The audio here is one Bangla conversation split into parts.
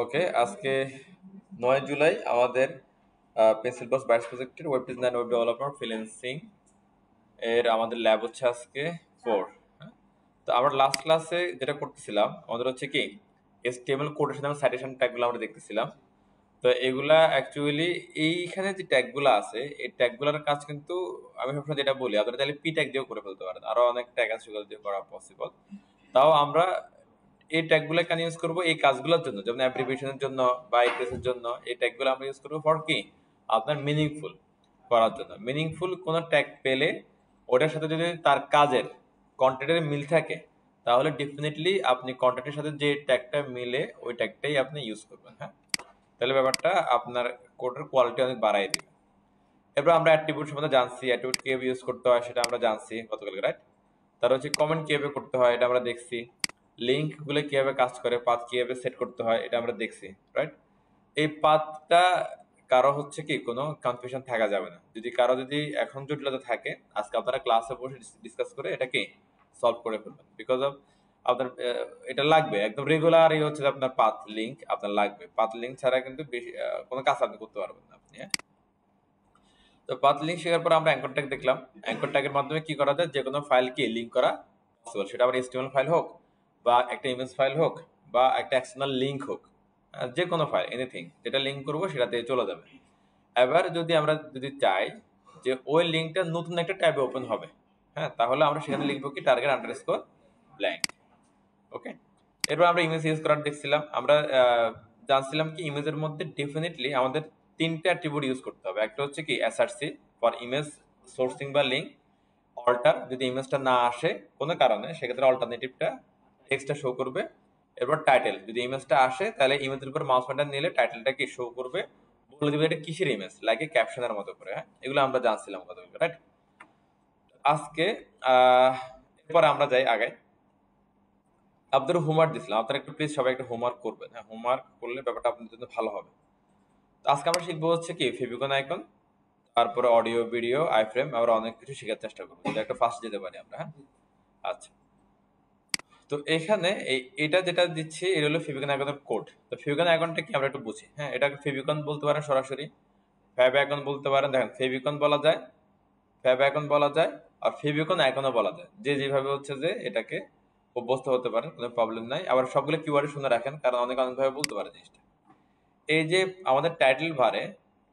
ওকে, আজকে 9 জুলাই আমাদের পেন্সিল বক্স ব্যাচ প্রজেক্টের web design web development freelancing এর আমাদের ল্যাব হচ্ছে আজকে 4। তো আমরা লাস্ট ক্লাসে যেটা করতেছিলাম আমাদের হচ্ছে কি HTML কোডের সাথে সাইটেশন ট্যাগগুলো আমরা দেখতেছিলাম। তো এগুলা অ্যাকচুয়ালি এইখানে যে ট্যাগগুলো আছে এই ট্যাগগুলোর কাজ কিন্তু আমি সবসময় যেটা বলি আপনারা চাইলে পি ট্যাগ দিয়েও করে ফেলতে পারেন, আরো অনেক ট্যাগ আছে সেগুলো দিয়ে করা পসিবল। তাও আমরা এই ট্যাগগুলো কেন ইউজ করব এই কাজগুলোর জন্য, যেমন অ্যাপ্লিকেশনের জন্য বা এক্সেসের জন্য এই ট্যাগগুলো আমরা ইউজ করব ফর কি আপনার মিনিংফুল করার জন্য। মিনিংফুল কোনো ট্যাগ পেলে ওটার সাথে যদি তার কাজের কন্টেন্টের মিল থাকে তাহলে ডেফিনেটলি আপনি কন্টেন্টের সাথে যে ট্যাগটা মিলে ওই ট্যাগটাই আপনি ইউজ করবেন। হ্যাঁ, তাহলে ব্যাপারটা আপনার কোডের কোয়ালিটি অনেক বাড়াই দিবে। এরপর আমরা অ্যাট্রিবিউট সম্বন্ধে জানছি, অ্যাট্রিবিউট কিভাবে ইউজ করতে হয় সেটা আমরা জানছি গতকালকে, রাইট? তার হচ্ছে কমেন্ট কিভাবে করতে হয় এটা আমরা দেখছি, লিঙ্ক গুলো কিভাবে কাজ করে, পাথ কিভাবে সেট করতে হয় এটা আমরা দেখছি, রাইট? এই পাথটা কারো হচ্ছে কি কোনো কনফিউশন থাকা যাবে না। যদি কারো যদি এখন জটিলতা থাকে আজকে আপনারা ক্লাসে বসে ডিসকাস করে এটা কি সলভ করে ফেলবেন, বিকজ অফ আপনার এটা লাগবে একদম রেগুলারই হচ্ছে যে আপনার পাথ লিঙ্ক আপনার লাগবে। পাথ লিঙ্ক ছাড়া কিন্তু বেশি কোনো কাজ আপনি করতে পারবেন না আপনি। হ্যাঁ, তো পাথ লিঙ্ক শেখার পর আমরা অ্যাঙ্কর ট্যাগ দেখলাম। অ্যাঙ্কর ট্যাগের মাধ্যমে কি করা যায়, যে কোনো ফাইলকে লিঙ্ক করা পসিবল, সেটা আবার HTML ফাইল হোক বা একটা ইমেজ ফাইল হোক বা একটা এক্সটার্নাল লিঙ্ক হোক, যে কোনো ফাইল এনিথিং যেটা লিঙ্ক করবো সেটাতে চলে যাবে। এবার যদি আমরা চাই যে ওই লিঙ্কটা নতুন একটা ট্যাবে ওপেন হবে, হ্যাঁ, তাহলে আমরা সেখানে লিখবো কি টার্গেট আন্ডারস্কোর ব্ল্যাঙ্ক। ওকে, এরপর আমরা ইমেজ ইউজ করার দেখছিলাম। আমরা জানছিলাম কি ইমেজের মধ্যে ডেফিনেটলি আমাদের তিনটা অ্যাট্রিবিউট ইউজ করতে হবে। একটা হচ্ছে কি SRC ফর ইমেজ সোর্সিং বা লিঙ্ক, অল্টার যদি ইমেজটা না আসে কোনো কারণে সেক্ষেত্রে অল্টারনেটিভটা টেক্সটটা শো করবে। এরপর টাইটেল যদি ইমেজটা আসে তাহলে ইমেজের উপর মাউস পয়েন্টার নিলে টাইটেলটা কি শো করবে, বলে দিবে এটা কিসের ইমেজ, লাগে ক্যাপশনের মতো করে। হ্যাঁ, এগুলো আমরা জানছিলাম কথা, রাইট? আজকে এরপর আমরা যাই আগে। আপনাদের হোমওয়ার্ক দিছিলাম, আপনারা একটু প্লিজ সবাই একটু হোমওয়ার্ক করবেন। হ্যাঁ, হোমওয়ার্ক করলে ব্যাপারটা আপনাদের জন্য ভালো হবে। তো আজকে আমরা শিখবো হচ্ছে কি ফেভিকন আইকন, তারপরে অডিও ভিডিও আইফ্রেম, আমরা অনেক কিছু শেখার চেষ্টা করবো যদি একটা ফার্স্ট যেতে পারি আমরা। হ্যাঁ, আচ্ছা। তো এখানে এটা যেটা দিচ্ছি এটা হলো ফেভিকন আইকনের কোড। তো ফেভিকন আইকনটা কি আমরা একটু বুঝি। হ্যাঁ, এটাকে ফেভিকন বলতে পারেন সরাসরি, ফ্যাব আইকন বলতে পারেন। দেখেন ফেভিকন বলা যায়, ফ্যাব আইকন বলা যায়, আর ফেভিকন আইকনও বলা যায়। যে যেভাবে হচ্ছে যে এটাকে অভ্যস্ত হতে পারেন, কোনো প্রবলেম নাই। আবার সবগুলো কিওয়ার্ডে শুনে রাখেন কারণ অনেক অনেকভাবে বলতে পারে জিনিসটা। এই যে আমাদের টাইটেল বারে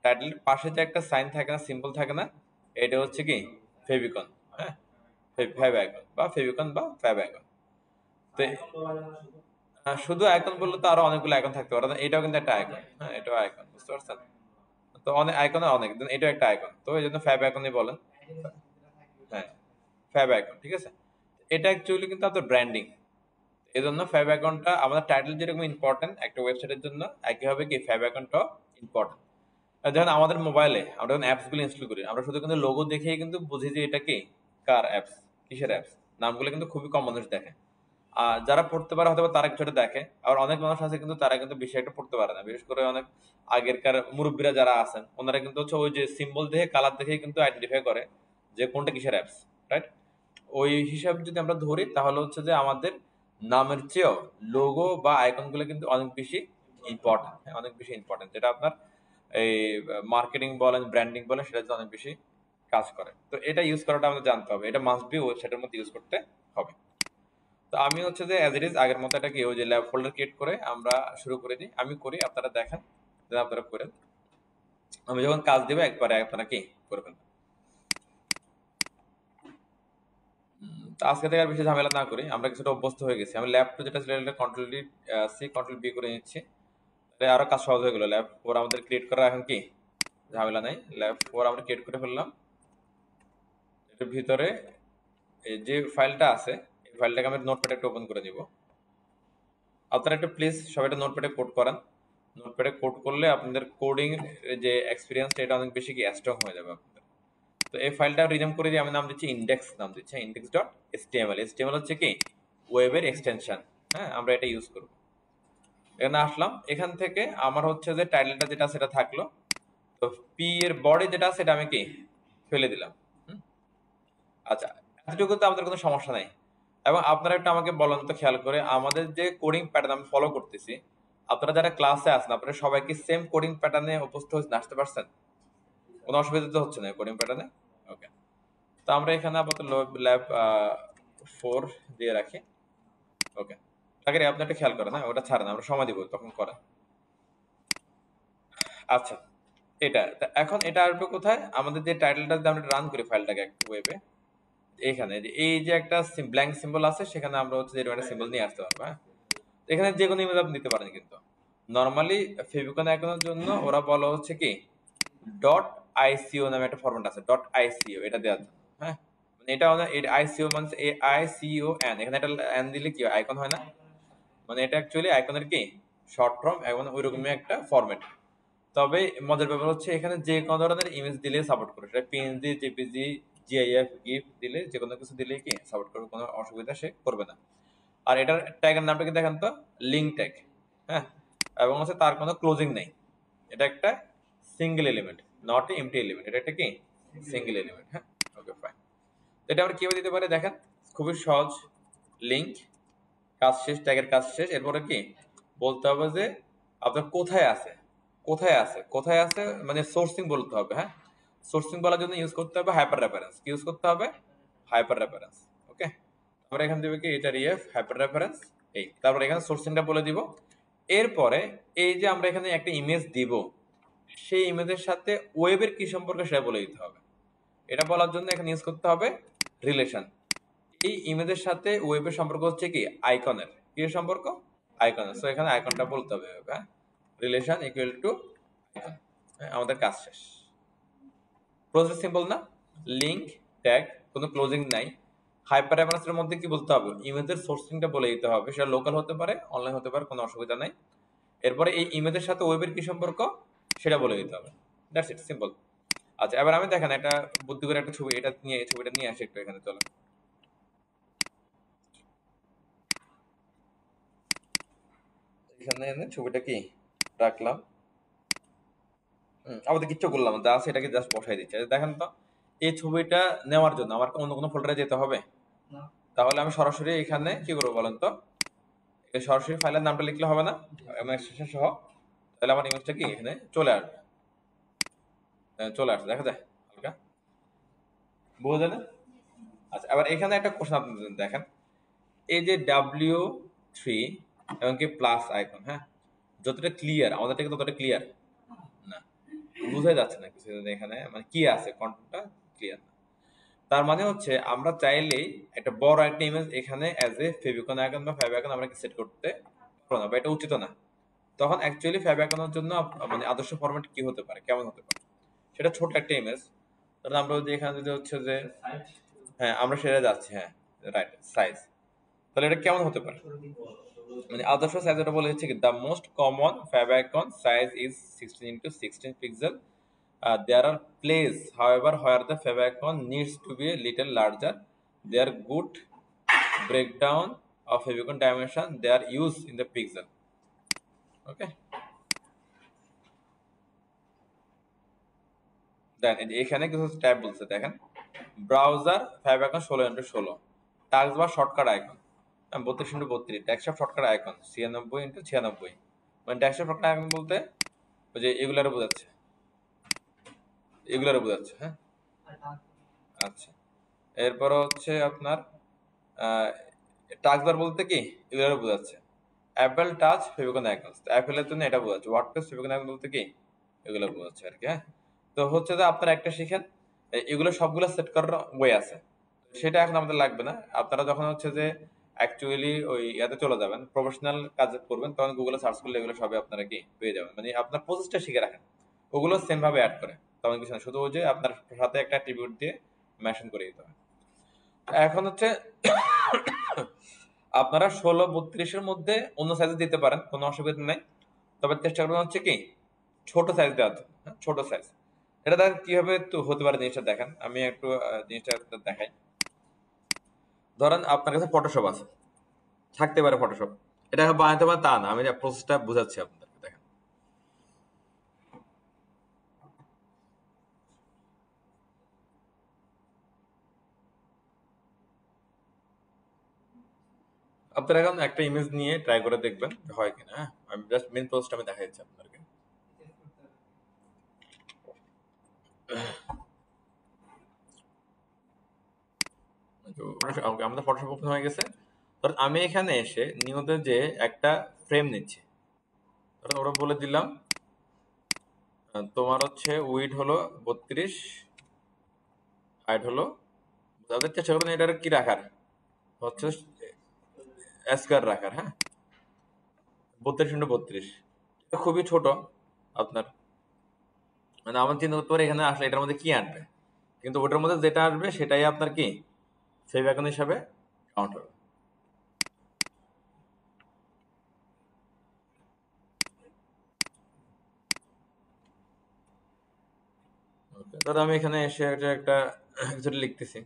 টাইটেলের পাশে যে একটা সাইন থাকে না, সিম্বল থাকে না, এটা হচ্ছে কি ফেভিকন। হ্যাঁ, ফ্যাব আইকন বা ফেভিকন বা ফ্যাব আইকন। তো শুধু আইকন বললে তো আরো অনেকগুলো আইকন থাকতে পারে, এটাও কিন্তু একটা আইকন। হ্যাঁ, এটাও আইকন, বুঝতে পারছেন? তো অনেক আইকন অনেক, এটাও একটা আইকন, তো এই জন্য ফ্যাব আইকনই বলেন। হ্যাঁ, ফ্যাব আইকন, ঠিক আছে। এটা অ্যাকচুয়ালি কিন্তু আপনার ব্র্যান্ডিং। এই জন্য ফ্যাব আইকনটা আমাদের টাইটেল যেরকম ইম্পর্টেন্ট একটা ওয়েবসাইটের জন্য, একইভাবে কি ফ্যাব আইকনটাও ইম্পর্টেন্ট। যেমন আমাদের মোবাইলে আমরা যখন অ্যাপস গুলো ইনস্টল করি আমরা শুধু কিন্তু লোগো দেখেই কিন্তু বুঝি যে এটা কি কার অ্যাপস, কিসের অ্যাপস। নামগুলো কিন্তু খুবই কম মানুষ দেখে। আর যারা পড়তে পারে হয়তো তারা কিছুটা দেখে, আর অনেক মানুষ আছে কিন্তু তারা কিন্তু বেশি একটা পড়তে পারে না। বিশেষ করে অনেক আগেরকার মুরব্বীরা যারা আছেন ওনারা কিন্তু হচ্ছে ওই যে সিম্বল দেখে কালার দেখেই কিন্তু আইডেন্টিফাই করে যে কোনটা কিসের অ্যাপস, রাইট? ওই হিসাব যদি আমরা ধরি তাহলে হচ্ছে যে আমাদের নামের চেয়েও লোগো বা আইকন গুলো কিন্তু অনেক বেশি ইম্পর্টেন্ট। অনেক বেশি ইম্পর্টেন্ট, যেটা আপনার এই মার্কেটিং বলেন ব্র্যান্ডিং বলেন সেটা অনেক বেশি কাজ করে। তো এটা ইউজ করাটা আমাদের জানতে হবে, এটা মাস্ট বি ওয়েবসাইটের মধ্যে ইউজ করতে হবে। তো আমি হচ্ছে যে অ্যাজ ইট ইজ আগের মতো এটাকে ওই যে ল্যাব ফোল্ডার ক্রিয়েট করে আমরা শুরু করে দিই। আমি করি, আপনারা দেখেন, আপনারা করেন। আমি যখন কাজ দেবো একবারে আপনারা কি করবেন। তো আজকে থেকে আর বেশি ঝামেলা না করি, আমরা কিছুটা অভ্যস্ত হয়ে গেছি। আমি ল্যাব টু যেটা ছিল এটা control D C control B করে নিচ্ছি, তাহলে আরো কাজ সহজ হয়ে গেল। ল্যাব ফোর আমাদের ক্রিয়েট করা এখন কি ঝামেলা নাই। ল্যাব ফোর আমরা ক্রিয়েট করে ফেললাম। এটার ভিতরে এই যে ফাইলটা আছে এই ফাইলটাকে আমি নোটপ্যাডে একটু ওপেন করে দিব। আপনারা একটু প্লিজ সবাই একটা নোটপ্যাডে কোড করেন। নোটপ্যাডে কোড করলে আপনাদের কোডিং যে এক্সপিরিয়েন্স এটা অনেক বেশি কি স্ট্রং হয়ে যাবে আপনাদের। তো এই ফাইলটা রিনেম করে দিয়ে আমি নাম দিচ্ছি ইন্ডেক্স, নাম দিচ্ছি ইন্ডেক্স ডট এসটিএমএল। এসটিএমএল হচ্ছে কি ওয়েবের এক্সটেনশন। হ্যাঁ, আমরা এটা ইউজ করব। এখানে আসলাম, এখান থেকে আমার হচ্ছে যে টাইটেলটা যেটা সেটা থাকলো। তো পি এর বডি যেটা সেটা আমি কি ফেলে দিলাম। আচ্ছা, এতটুকু তো আমাদের কোনো সমস্যা নাই। এবং আপনারা একটু আমাকে বলেন তো খেয়াল করে, আমাদের যে কোডিং প্যাটার্ন আমি ফলো করতেছি আপনারা যারা ক্লাসে আছেন আপনারা সবাই কি সেম কোডিং প্যাটার্নে অভ্যস্ত হয়ে আসতে পারছেন? কোনো অসুবিধা তো হচ্ছে না কোডিং প্যাটার্নে? ওকে, তো আমরা এখানে আপাতত ল্যাব 4 দিয়ে রাখি। ওকে, আগে আপনি একটা খেয়াল করেন, হ্যাঁ ওটা ছাড়েন, আমরা সময় দিব তখন করা। আচ্ছা, এটা এখন এটা আসবে কোথায়? আমাদের যে টাইটেলটা দিয়ে আমরা রান করি ফাইলটাকে একটা ওয়েবে, এখানে এই যে একটা ব্ল্যাঙ্ক সিম্বল আছে সেখানে আমরা হচ্ছে এরকম একটা সিম্বল নিয়ে আসতে পারবো। হ্যাঁ, এখানে যে কোনো ইমেজ আপনি দিতে পারেন, কিন্তু নর্মালি ফেভিকন আইকনের জন্য ওরা বলা হচ্ছে কি ডট আইসিও নামে একটা ফরম্যাট আছে, ডট আইসিও এটা দেওয়ার জন্য। হ্যাঁ, মানে এটা আইসিও মানে A I C O N, এখানে একটা এন দিলে কি আইকন হয় না, মানে এটা অ্যাকচুয়ালি আইকনের কি শর্ট ফর্ম এবং ওইরকমই একটা ফরম্যাট। তবে মজার ব্যাপার হচ্ছে এখানে যে কোনো ধরনের ইমেজ দিলে সাপোর্ট করে, সেটা পিএনজি, জেপিজি, জিআইএফ, গিফ দিলে যে কোনো কিছু দিলে কি সাপোর্ট করবে, কোনো অসুবিধা সে করবে না। আর এটার ট্যাগের নামটা কি দেখেন তো, লিঙ্ক ট্যাগ। হ্যাঁ, এবং হচ্ছে তার কোনো ক্লোজিং নেই, এটা একটা single element, not a empty element, এটা একটা কি সিঙ্গেল এলিমেন্ট। হ্যাঁ, ওকে ফাইন। এটা আমরা কিভাবে দিতে পারি দেখেন, খুবই সহজ। লিঙ্ক, কাজ শেষ, ট্যাগের কাজ শেষ, এরপরে কি বলতে হবে যে আপনার কোথায় আছে, কোথায় আছে, কোথায় আছে মানে সোর্সিং বলতে হবে। হ্যাঁ, সোর্সিং বলার জন্য ইউজ করতে হবে হাইপার রেফারেন্স, কি ইউজ করতে হবে হাইপার রেফারেন্স। ওকে, আমরা এখানে দেব কি এটা রিএফ হাইপার রেফারেন্স, এই তারপর এখানে সোর্সিংটা বলে দিব। এরপরে এই যে আমরা এখানে একটা ইমেজ দিব, সেই ইমেজের সাথে ওয়েবের কি সম্পর্ক সেটা বলে দিতে হবে। এটা বলার জন্য এখানে ইউজ করতে হবে রিলেশন। এই ইমেজের সাথে ওয়েবের সম্পর্ক হচ্ছে কি আইকনের, কি সম্পর্ক আইকনের, সো এখানে আইকনটা বলতে হবে। হ্যাঁ, রিলেশন ইকুয়াল টু আইকন। আমাদের কাজ শেষ। প্রসেস সিম্পল না, লিংক ট্যাগ, কোনো ক্লোজিং নাই। হাইপার রেফারেন্সের মধ্যে কি বলতে হবে, ইমেজের সোর্সিংটা বলে দিতে হবে, সেটা লোকাল হতে পারে অনলাইন হতে পারে, কোনো অসুবিধা নাই। এরপরে এই ইমেজের সাথে ওয়েবের কি সম্পর্ক সেটা বলে দিতে হবে, দ্যাটস ইট, সিম্পল। আচ্ছা, এবার আমি দেখেন একটা বুদ্ধি করে একটা ছবি, এটা নিয়ে এই ছবিটা নিয়ে আসি একটু এখানে, চলো এখানে এনে ছবিটা কি রাখলাম, আমাদের কিচ্ছু করলাম যা আছে এটাকে জাস্ট বসাই দিচ্ছি। দেখেন তো, এই ছবিটা নেওয়ার জন্য আমার অন্য কোনো ফোল্ডারে যেতে হবে না, তাহলে আমি সরাসরি এখানে কি করবো বলেন তো, এই সরাসরি ফাইলের নামটা লিখলে হবে না এবং এক্সটেনশন সহ, তাহলে আমার ইমেজটা কি এখানে চলে আসবে। চলে আসবে, দেখা যায় হালকা, বোঝা যায় না? আচ্ছা, আবার এখানে একটা কোশ্চেন আপনি দেখেন, এই যে W3 এবং কি প্লাস আইকন, হ্যাঁ যতটা ক্লিয়ার আমাদের থেকে ততটা ক্লিয়ার না, বোঝাই যাচ্ছে না কিছু এখানে, মানে কি আছে কন্টেন্টটা ক্লিয়ার না। তার মানে হচ্ছে আমরা চাইলেই একটা বড় একটা ইমেজ এখানে অ্যাজ এ ফেভিকন আইকন বা ফ্যাব আইকন আমরা সেট করতে পারবো না, বা এটা উচিত না। তখন অ্যাকচুয়ালি ফ্যাব আইকনের জন্য মানে আদর্শ ফরম্যাট কি হতে পারে, কেমন হতে পারে, সেটা ছোট একটা ইমেজ। ধরুন আমরা যদি এখানে যদি হচ্ছে যে, হ্যাঁ আমরা সেটা যাচ্ছি, হ্যাঁ রাইট সাইজ, তাহলে এটা কেমন হতে পারে, মানে আদর্শ সাইজ এটা বলে হচ্ছে কি the most common fab icon size is 16x16 pixel. There are places, however, where the favicon needs to be a little larger. They are good breakdown of favicon dimension. They are used in the pixel. Okay. Then এখানে কিছু ট্যাব বলছে দেখেন, browser favicon 16x16, taskbar shortcut icon 32x32, desktop shortcut icon 96x96, মানে ডেস্কটপ শর্টকাট আইকন বলতে ওই যে এগুলারে বোঝাচ্ছে, এগুলারে বোঝাচ্ছে। হ্যাঁ, আচ্ছা, এরপর হচ্ছে আপনার টাচ বার বলতে কি এগুলো বোঝাচ্ছে। অ্যাপেল টাচ ফেভিকন আইকনস, অ্যাপেলের জন্য এটা বোঝাচ্ছে। ওয়ার্ডপ্রেস ফেভিকন আইকন বলতে কি এগুলো বোঝাচ্ছে আর কি। হ্যাঁ, তো হচ্ছে যে আপনারা একটা শিখেন, এগুলো সবগুলো সেট করার ওয়ে আছে, সেটা এখন আমাদের লাগবে না। আপনারা যখন হচ্ছে যে অ্যাকচুয়ালি ওই ইয়াতে চলে যাবেন, প্রফেশনাল কাজ করবেন, তখন গুগলে সার্চ করলে এগুলো সবই আপনারা কি পেয়ে যাবেন। মানে আপনার প্রসেসটা শিখে রাখেন, ওগুলো সেম ভাবে অ্যাড করে, তখন কিছু না, শুধু ওই যে আপনার সাথে একটা অ্যাট্রিবিউট দিয়ে মেনশন করে দিতে হবে। এখন হচ্ছে আপনারা 16-32-এর মধ্যে অন্য সাইজে দিতে পারেন, কোনো অসুবিধা নাই, তবে চেষ্টা করবেন হচ্ছে কি ছোট সাইজ দেওয়ার জন্য। ছোট সাইজ, এটা দেখেন কিভাবে তো হতে পারে জিনিসটা দেখেন, আমি একটু জিনিসটা দেখাই। ধরেন আপনার কাছে ফটোশপ আছে, থাকতে পারে ফটোশপ, এটা বানাতে পারে তা না, আমি প্রসেসটা বোঝাচ্ছি আপনাদেরকে। দেখেন আপনারা এখন একটা ইমেজ নিয়ে ট্রাই করে দেখবেন হয় কিনা। হ্যাঁ, আমি জাস্ট মেন পোস্ট আমি দেখাই দিচ্ছি আপনাদেরকে। আমাদের ফটোশপ ওপেন হয়ে গেছে। ধর আমি এখানে এসে নিয়তে যে একটা ফ্রেম নিচ্ছি, ওরা বলে দিলাম তোমার হচ্ছে উইড হলো 32, হাইট হলো, তাদের চেষ্টা করবেন এটার কি রাখার হচ্ছে স্কোয়ার রাখার। হ্যাঁ, 32x32, এটা খুবই ছোট আপনার, মানে আমার চিন্তা করতে পারে এখানে আসলে এটার মধ্যে কি আনবে, কিন্তু ওটার মধ্যে যেটা আসবে সেটাই আপনার কি সেভ আইকন হিসাবে কাউন্ট হবে। ধরো আমি এখানে এসে একটা কিছু লিখতেছি,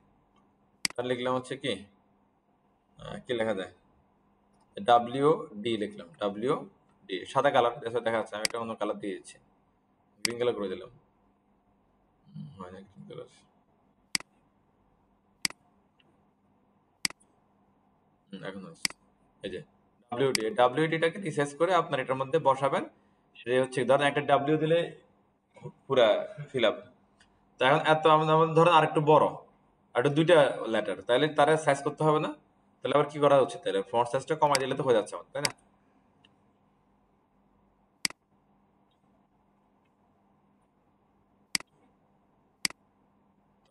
তার লিখলাম হচ্ছে কি কি লেখা যায়, WD লিখলাম, WD সাদা কালার দেখা যাচ্ছে, আমি একটা অন্য কালার দিয়ে দিচ্ছি, গ্রিন কালার করে দিলাম। হয় না গ্রিন কালার, এখন হচ্ছে এই যে WD-টাকে রিসার্চ করে আপনার এটার মধ্যে বসাবেন। সেটা হচ্ছে ধরেন একটা W দিলে পুরা ফিল আপ। তো এখন এত আমাদের ধরেন আরেকটু বড়, আর দুইটা লেটার, তাহলে তারা সাইজ করতে হবে না? তাহলে আবার কি করা উচিত, তাহলে ফন্ট সাইজটা কমাই দিলে তো হয়ে যাচ্ছে আমার, তাই না?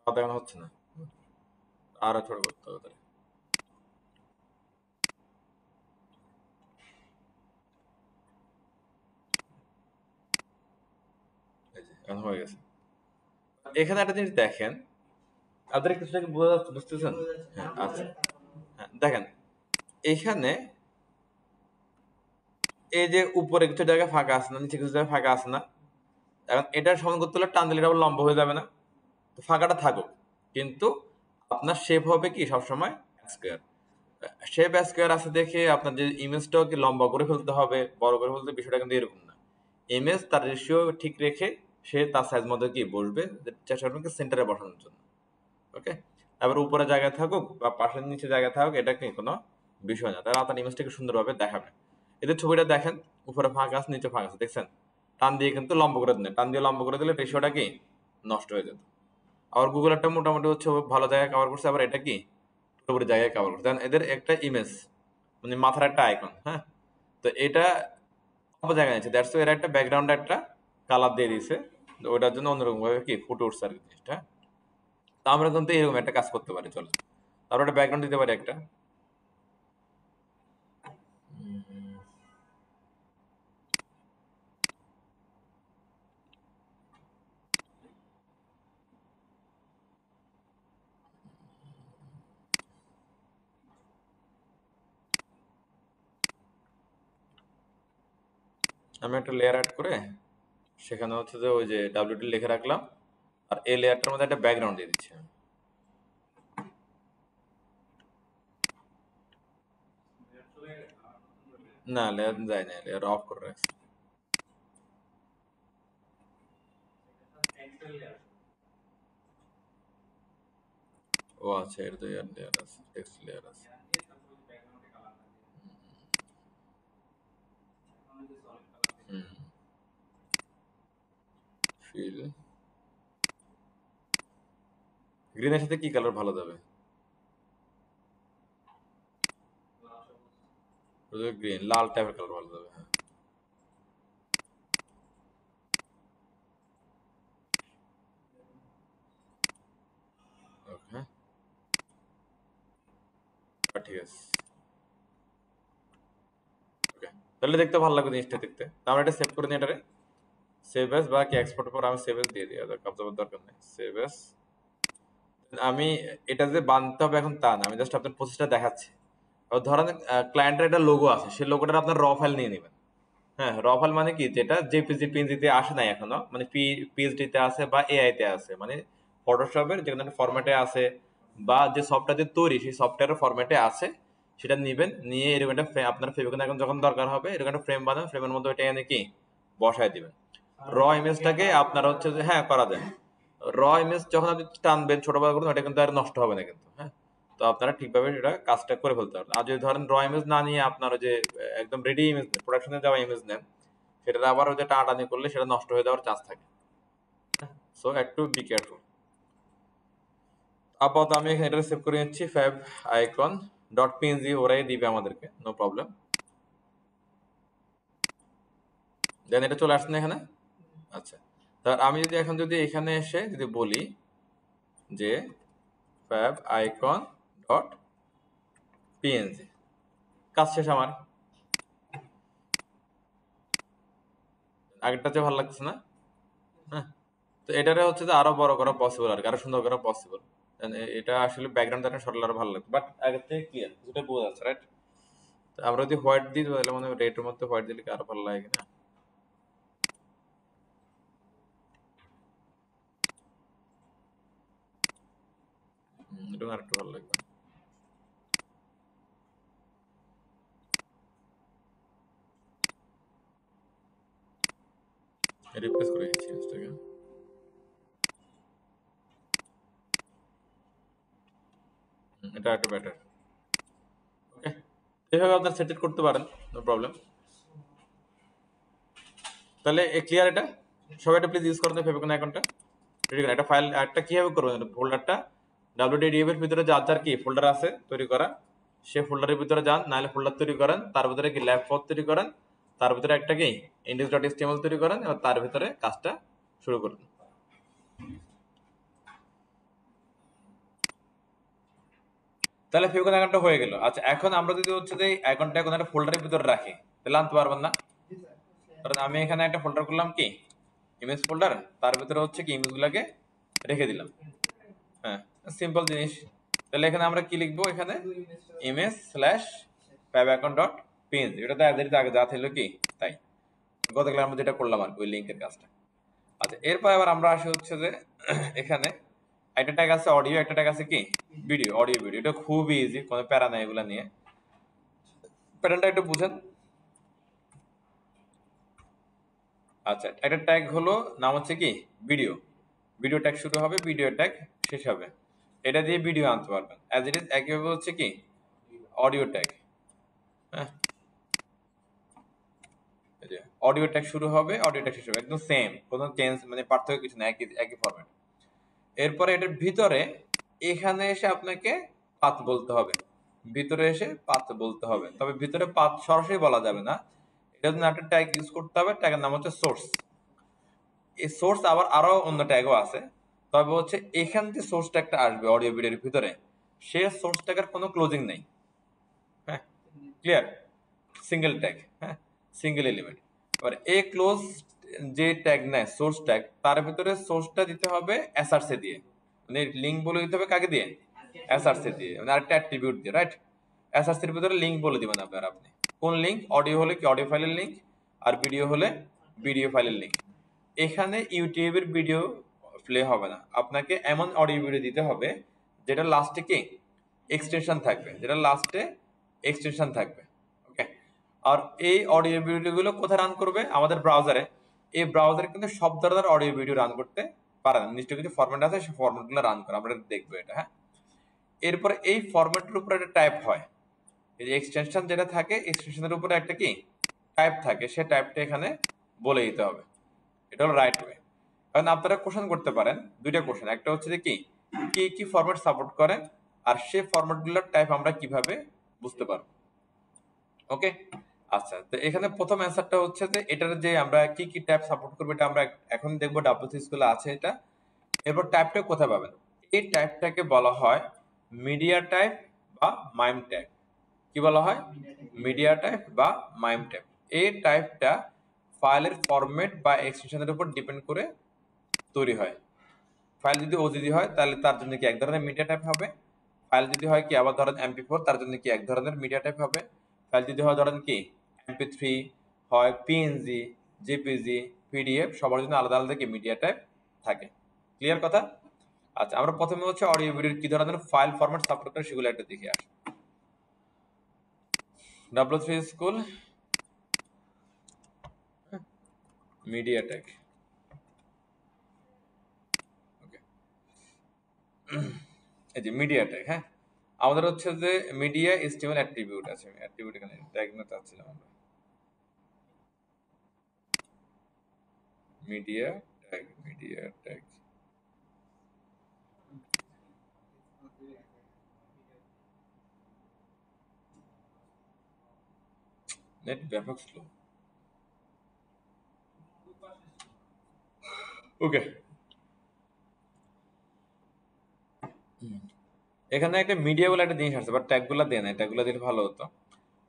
তা এখন হচ্ছে না, আরো ছোট করতে হবে তাহলে। এই যে এখন হয়ে গেছে। এখানে একটা জিনিস দেখেন, আপনারা কিছুটাকে বুঝতেছেন? হ্যাঁ, আচ্ছা। হ্যাঁ, দেখেন এইখানে এই যে উপরে কিছু জায়গা ফাঁকা আছে না, নিচে কিছু জায়গা ফাঁকা আছে না, এখন এটা সমান করতে হলে টান দিলে এটা আবার লম্বা হয়ে যাবে না? তো ফাঁকাটা থাকুক, কিন্তু আপনার শেপ হবে কি সবসময় স্কোয়ার। শেপ স্কোয়ার আছে দেখে আপনার যে ইমেজটাও কি লম্বা করে ফেলতে হবে, বড় করে ফেলতে, বিষয়টা কিন্তু এরকম না। ইমেজ তার রেশিও ঠিক রেখে সে তার সাইজ মতো কি বসবে, চেষ্টা করবেন সেন্টারে বসানোর জন্য। ওকে, এবার উপরে জায়গায় থাকুক বা পাশের নিচে জায়গায় থাকুক, এটা কি কোনো বিষয় না, তাহলে আপনার ইমেজটাকে সুন্দরভাবে দেখাবে। এদের ছবিটা দেখেন, উপরে ফাঁকা আছে নিচে ফাঁকা আছে, দেখছেন? টান দিয়ে কিন্তু লম্বা করে দিন, টান দিয়ে লম্বা করে দিলে রেশিওটা কি নষ্ট হয়ে যেত। আবার গুগলেরটা মোটামুটি হচ্ছে ভালো জায়গায় কভার করছে, আবার এটা কি পুরোপুরি জায়গায় কভার করছে। এদের একটা ইমেজ মানে মাথার একটা আইকন, হ্যাঁ, তো এটা সব জায়গায় আছে, দ্যাটস এরা একটা ব্যাকগ্রাউন্ডে একটা কালার দিয়ে দিয়েছে, তো ওটার জন্য অন্যরকম ভাবে কি ফুটে উঠছে আর কি জিনিসটা। তো আমরা কিন্তু এরকম একটা কাজ করতে পারি, চলো তারপর একটা ব্যাকগ্রাউন্ড দিতে পারি একটা। আমি একটা লেয়ার অ্যাড করে সেখানে হচ্ছে যে ওই যে WD লিখে রাখলাম, আর এই লেয়ারটার মধ্যে একটা ব্যাকগ্রাউন্ড দিয়ে দিচ্ছি। না লেয়ার যায় না, লেয়ার অফ করে রাখছি। ও আচ্ছা, এর তো লেয়ার আছে, টেক্সট লেয়ার আছে। ফিল গ্রিনের সাথে কি কালার ভালো যাবে? গ্রিন, লাল টাইপের কালার ভালো যাবে। হ্যাঁ, ওকে, ঠিক আছে। ওকে, তাহলে দেখতে ভালো লাগবে জিনিসটা দেখতে। তো আমরা এটা সেভ করে নিই, এটারে সেভ এস বা কি এক্সপোর্ট করে আমি সেভ এস দিয়ে দিই, কাপড় দরকার নেই, সেভ এস। আমি এটা যে বানতে হবে এখন তা না, আমি জাস্ট আপনার প্রসেসটা দেখাচ্ছি। ধরেন ক্লায়েন্টের একটা লোগো আছে, সেই লোগোটার আপনার র ফাইল নিয়ে নেবেন। হ্যাঁ, র ফাইল মানে কি, যেটা জেপিজি পিএনজিতে আসে নাই এখনো, মানে পিএইচডি তে আছে বা এআই তে আছে, মানে ফটোশপের যে কোনো ফরম্যাটে আছে বা যে সফটওয়্যার তৈরি সেই সফটওয়্যারের ফরম্যাটে আছে, সেটা নিবেন। নিয়ে এরকম একটা আপনার ফেভিকন এখন যখন দরকার হবে এরকম একটা ফ্রেম বানান, ফ্রেমের মধ্যে ওইটা এনে কি বসায় দিবেন। র ইমেজটাকে আপনার হচ্ছে যে হ্যাঁ করা যায়, র ইমেজ যখন আপনি টানবেন ছোট বড় করবেন ওটা কিন্তু আর নষ্ট হবে না কিন্তু। হ্যাঁ, তো আপনারা ঠিকভাবে সেটা কাজটা করে ফেলতে পারবেন। আর যদি ধরেন র ইমেজ না নিয়ে আপনারা যে একদম রেডি ইমেজ প্রোডাকশনে যাওয়া ইমেজ নেন, সেটা আবার ওই যে টানাটানি করলে সেটা নষ্ট হয়ে যাওয়ার চান্স থাকে। সো একটু বি কেয়ারফুল। আপাতত আমি এখানে এটা সেভ করে নিচ্ছি ফ্যাব আইকন ডট পিএনজি, ওরাই দিবে আমাদেরকে, নো প্রবলেম। দেন এটা চলে আসছে না এখানে। আচ্ছা, তার আমি যদি এখন যদি এখানে এসে যদি বলি যে ফ্যাব আইকন ডট পিএনজি, কাজ শেষ আমার। আগেরটা চেয়ে ভালো লাগছে না? হ্যাঁ, তো এটারে হচ্ছে যে আরো বড় করা পসিবল, আর কি আরো সুন্দর করা পসিবল। এটা আসলে ব্যাকগ্রাউন্ড একটা সরল আরো ভালো লাগবে, বাট আগের থেকে ক্লিয়ার যেটা বোঝা যাচ্ছে, রাইট? আমরা যদি হোয়াইট দিই তাহলে মানে রেডের মধ্যে হোয়াইট দিলে কি আরো ভালো লাগে কিনা? এটা আরেকটু ভালো লাগবে। রিপ্লেস করে দিচ্ছি জিনিসটাকে। এটা একটু বেটার। ওকে, এইভাবে আপনার সেট করতে পারেন, নো প্রবলেম। তাহলে ক্লিয়ার এটা? সবাই এটা প্লিজ ইউজ করতে ফেবিকন আইকনটা রেডি করেন। একটা ফাইল একটা কিভাবে করবেন, ফোল্ডারটা wdf এর ভিতরে যার যার কি ফোল্ডার আছে তৈরি করা, সে ফোল্ডারের ভিতরে যান, নাহলে ফোল্ডার তৈরি করেন, তার ভিতরে কি ল্যাব পথ তৈরি করেন, তার ভিতরে একটা কি index.html তৈরি করেন, এবং তার ভিতরে কাজটা শুরু করেন। তাহলে ফেভিকন আইকনটা হয়ে গেল। আচ্ছা, এখন আমরা যদি হচ্ছে যে আইকনটা কোনো একটা ফোল্ডারের ভিতরে রাখি, তাহলে আনতে পারবেন না। কারণ আমি এখানে একটা ফোল্ডার করলাম কি ইমেজ ফোল্ডার, তার ভিতরে হচ্ছে কি ইমেজগুলোকে রেখে দিলাম। হ্যাঁ, সিম্পল জিনিস। তাহলে এখানে আমরা কি লিখবো, এখানে image slash fab icon dot PNG, এটা তো আগে যা ছিল কি তাই গতকাল আমরা যেটা করলাম আর ওই লিঙ্কের কাজটা। আচ্ছা, এরপর আবার আমরা আসি হচ্ছে যে এখানে একটা ট্যাগ আছে অডিও, একটা ট্যাগ আছে কি ভিডিও, অডিও ভিডিও। এটা খুবই ইজি, কোনো প্যারা নাই এগুলা নিয়ে। প্যাটার্নটা একটু বুঝেন। আচ্ছা, একটা ট্যাগ হলো নাম হচ্ছে কি ভিডিও, ভিডিও ট্যাগ শুরু হবে, ভিডিও ট্যাগ শেষ হবে, এটা দিয়ে ভিডিও আনতে পারবেন। অ্যাজ ইট ইজ একইভাবে হচ্ছে কি অডিও ট্যাগ। হ্যাঁ, এই যে অডিও ট্যাগ শুরু হবে, অডিও ট্যাগ শেষ হবে, একদম সেম, কোনো চেঞ্জ মানে পার্থক্য কিছু না, একই একই ফরম্যাট। এরপরে এটার ভিতরে এখানে এসে আপনাকে পাথ বলতে হবে, ভিতরে এসে পাথ বলতে হবে। তবে ভিতরে পাথ সরাসরি বলা যাবে না, এটা জন্য একটা ট্যাগ ইউজ করতে হবে, ট্যাগের নাম হচ্ছে সোর্স। এই সোর্স আবার আরো অন্য ট্যাগও আছে, তবে হচ্ছে এখান থেকে সোর্স ট্যাগটা আসবে অডিও ভিডিওর ভিতরে, সে সোর্স ট্যাগের কোনো ক্লোজিং নেই। হ্যাঁ, ক্লিয়ার? সিঙ্গেল ট্যাগ, হ্যাঁ, সিঙ্গেল এলিমেন্ট। এবার এ ক্লোজ যে ট্যাগ নেয় সোর্স ট্যাগ, তার ভিতরে সোর্সটা দিতে হবে এসআরসি দিয়ে, মানে লিঙ্ক বলে দিতে হবে কাকে দিয়ে, এসআরসি দিয়ে, মানে আরেকটা অ্যাট্রিবিউট দিয়ে, রাইট? এসআরসির ভিতরে লিঙ্ক বলে দিবেন আপনারা, আপনি কোন লিঙ্ক, অডিও হলে কি অডিও ফাইলের লিঙ্ক, আর ভিডিও হলে ভিডিও ফাইলের লিঙ্ক। এখানে ইউটিউবের ভিডিও প্লে হবে না, আপনাকে এমন অডিও ভিডিও দিতে হবে যেটা লাস্টে কি এক্সটেনশন থাকবে, যেটা লাস্টে এক্সটেনশন থাকবে। ওকে, আর এই অডিও ভিডিওগুলো কোথায় রান করবে, আমাদের ব্রাউজারে। এই ব্রাউজারে কিন্তু সব ধরনের অডিও ভিডিও রান করতে পারে না, নিশ্চয় কিছু ফরম্যাট আছে, সেই ফরম্যাটগুলো রান করে, আমরা দেখবো এটা। হ্যাঁ, এরপরে এই ফরম্যাটের উপরে একটা টাইপ হয়, এই যে এক্সটেনশন যেটা থাকে, এক্সটেনশনের উপরে একটা কি টাইপ থাকে, সে টাইপটা এখানে বলে দিতে হবে। এটা হলো রাইট ওয়ে। কারণ আপনারা কোশ্চেন করতে পারেন, দুইটা কোশ্চেন, একটা হচ্ছে যে কি কি কি ফরম্যাট সাপোর্ট করে, আর সেই ফরম্যাটগুলোর টাইপ আমরা কিভাবে বুঝতে পারবো। ওকে, আচ্ছা, তো এখানে প্রথম অ্যান্সারটা হচ্ছে যে এটার যে আমরা কি কি টাইপ সাপোর্ট করবো, এটা আমরা এখন দেখবো, ডাব্লিউসি স্কুলে আছে এটা। এরপর টাইপটা কোথায় পাবেন, এই টাইপটাকে বলা হয় মিডিয়া টাইপ বা মাইম টাইপ। কি বলা হয়, মিডিয়া টাইপ বা মাইম টাইপ। এই টাইপটা ফাইলের ফরম্যাট বা এক্সটেনশনের উপর ডিপেন্ড করে তৈরি হয়। ফাইল যদি ওজিডি হয় তাহলে তার জন্য কি এক ধরনের মিডিয়া টাইপ হবে, ফাইল যদি হয় কি আবার ধরেন এমপি4 তার জন্য কি এক ধরনের মিডিয়া টাইপ হবে, ফাইল যদি হয় ধরেন কি এমপি3 হয়, পিএনজি, জেপিজি, পিডিএফ, সবার জন্য আলাদা আলাদা কি মিডিয়া টাইপ থাকে। ক্লিয়ার কথা? আচ্ছা, আমরা প্রথমে হচ্ছে অডিও ভিডিওর কি ধরনের ফাইল ফরম্যাট সাপোর্ট করে সেগুলো একটা দেখে আসি। W3 স্কুল মিডিয়া টাইপ, ওকে, এই যে মিডিয়া টাইপ। হ্যাঁ, আমাদের হচ্ছে যে মিডিয়া এসটিএমএল অ্যাট্রিবিউট আছে, অ্যাট্রিবিউট এখানে ট্যাগ না চাচ্ছিলাম আমরা, মিডিয়া ট্যাগ নেট ব্যাপক স্লো। ওকে, এখানে একটা মিডিয়া বলে একটা জিনিস আছে, বাট ট্যাগগুলো দেয় না, ট্যাগগুলো দিলে ভালো হতো।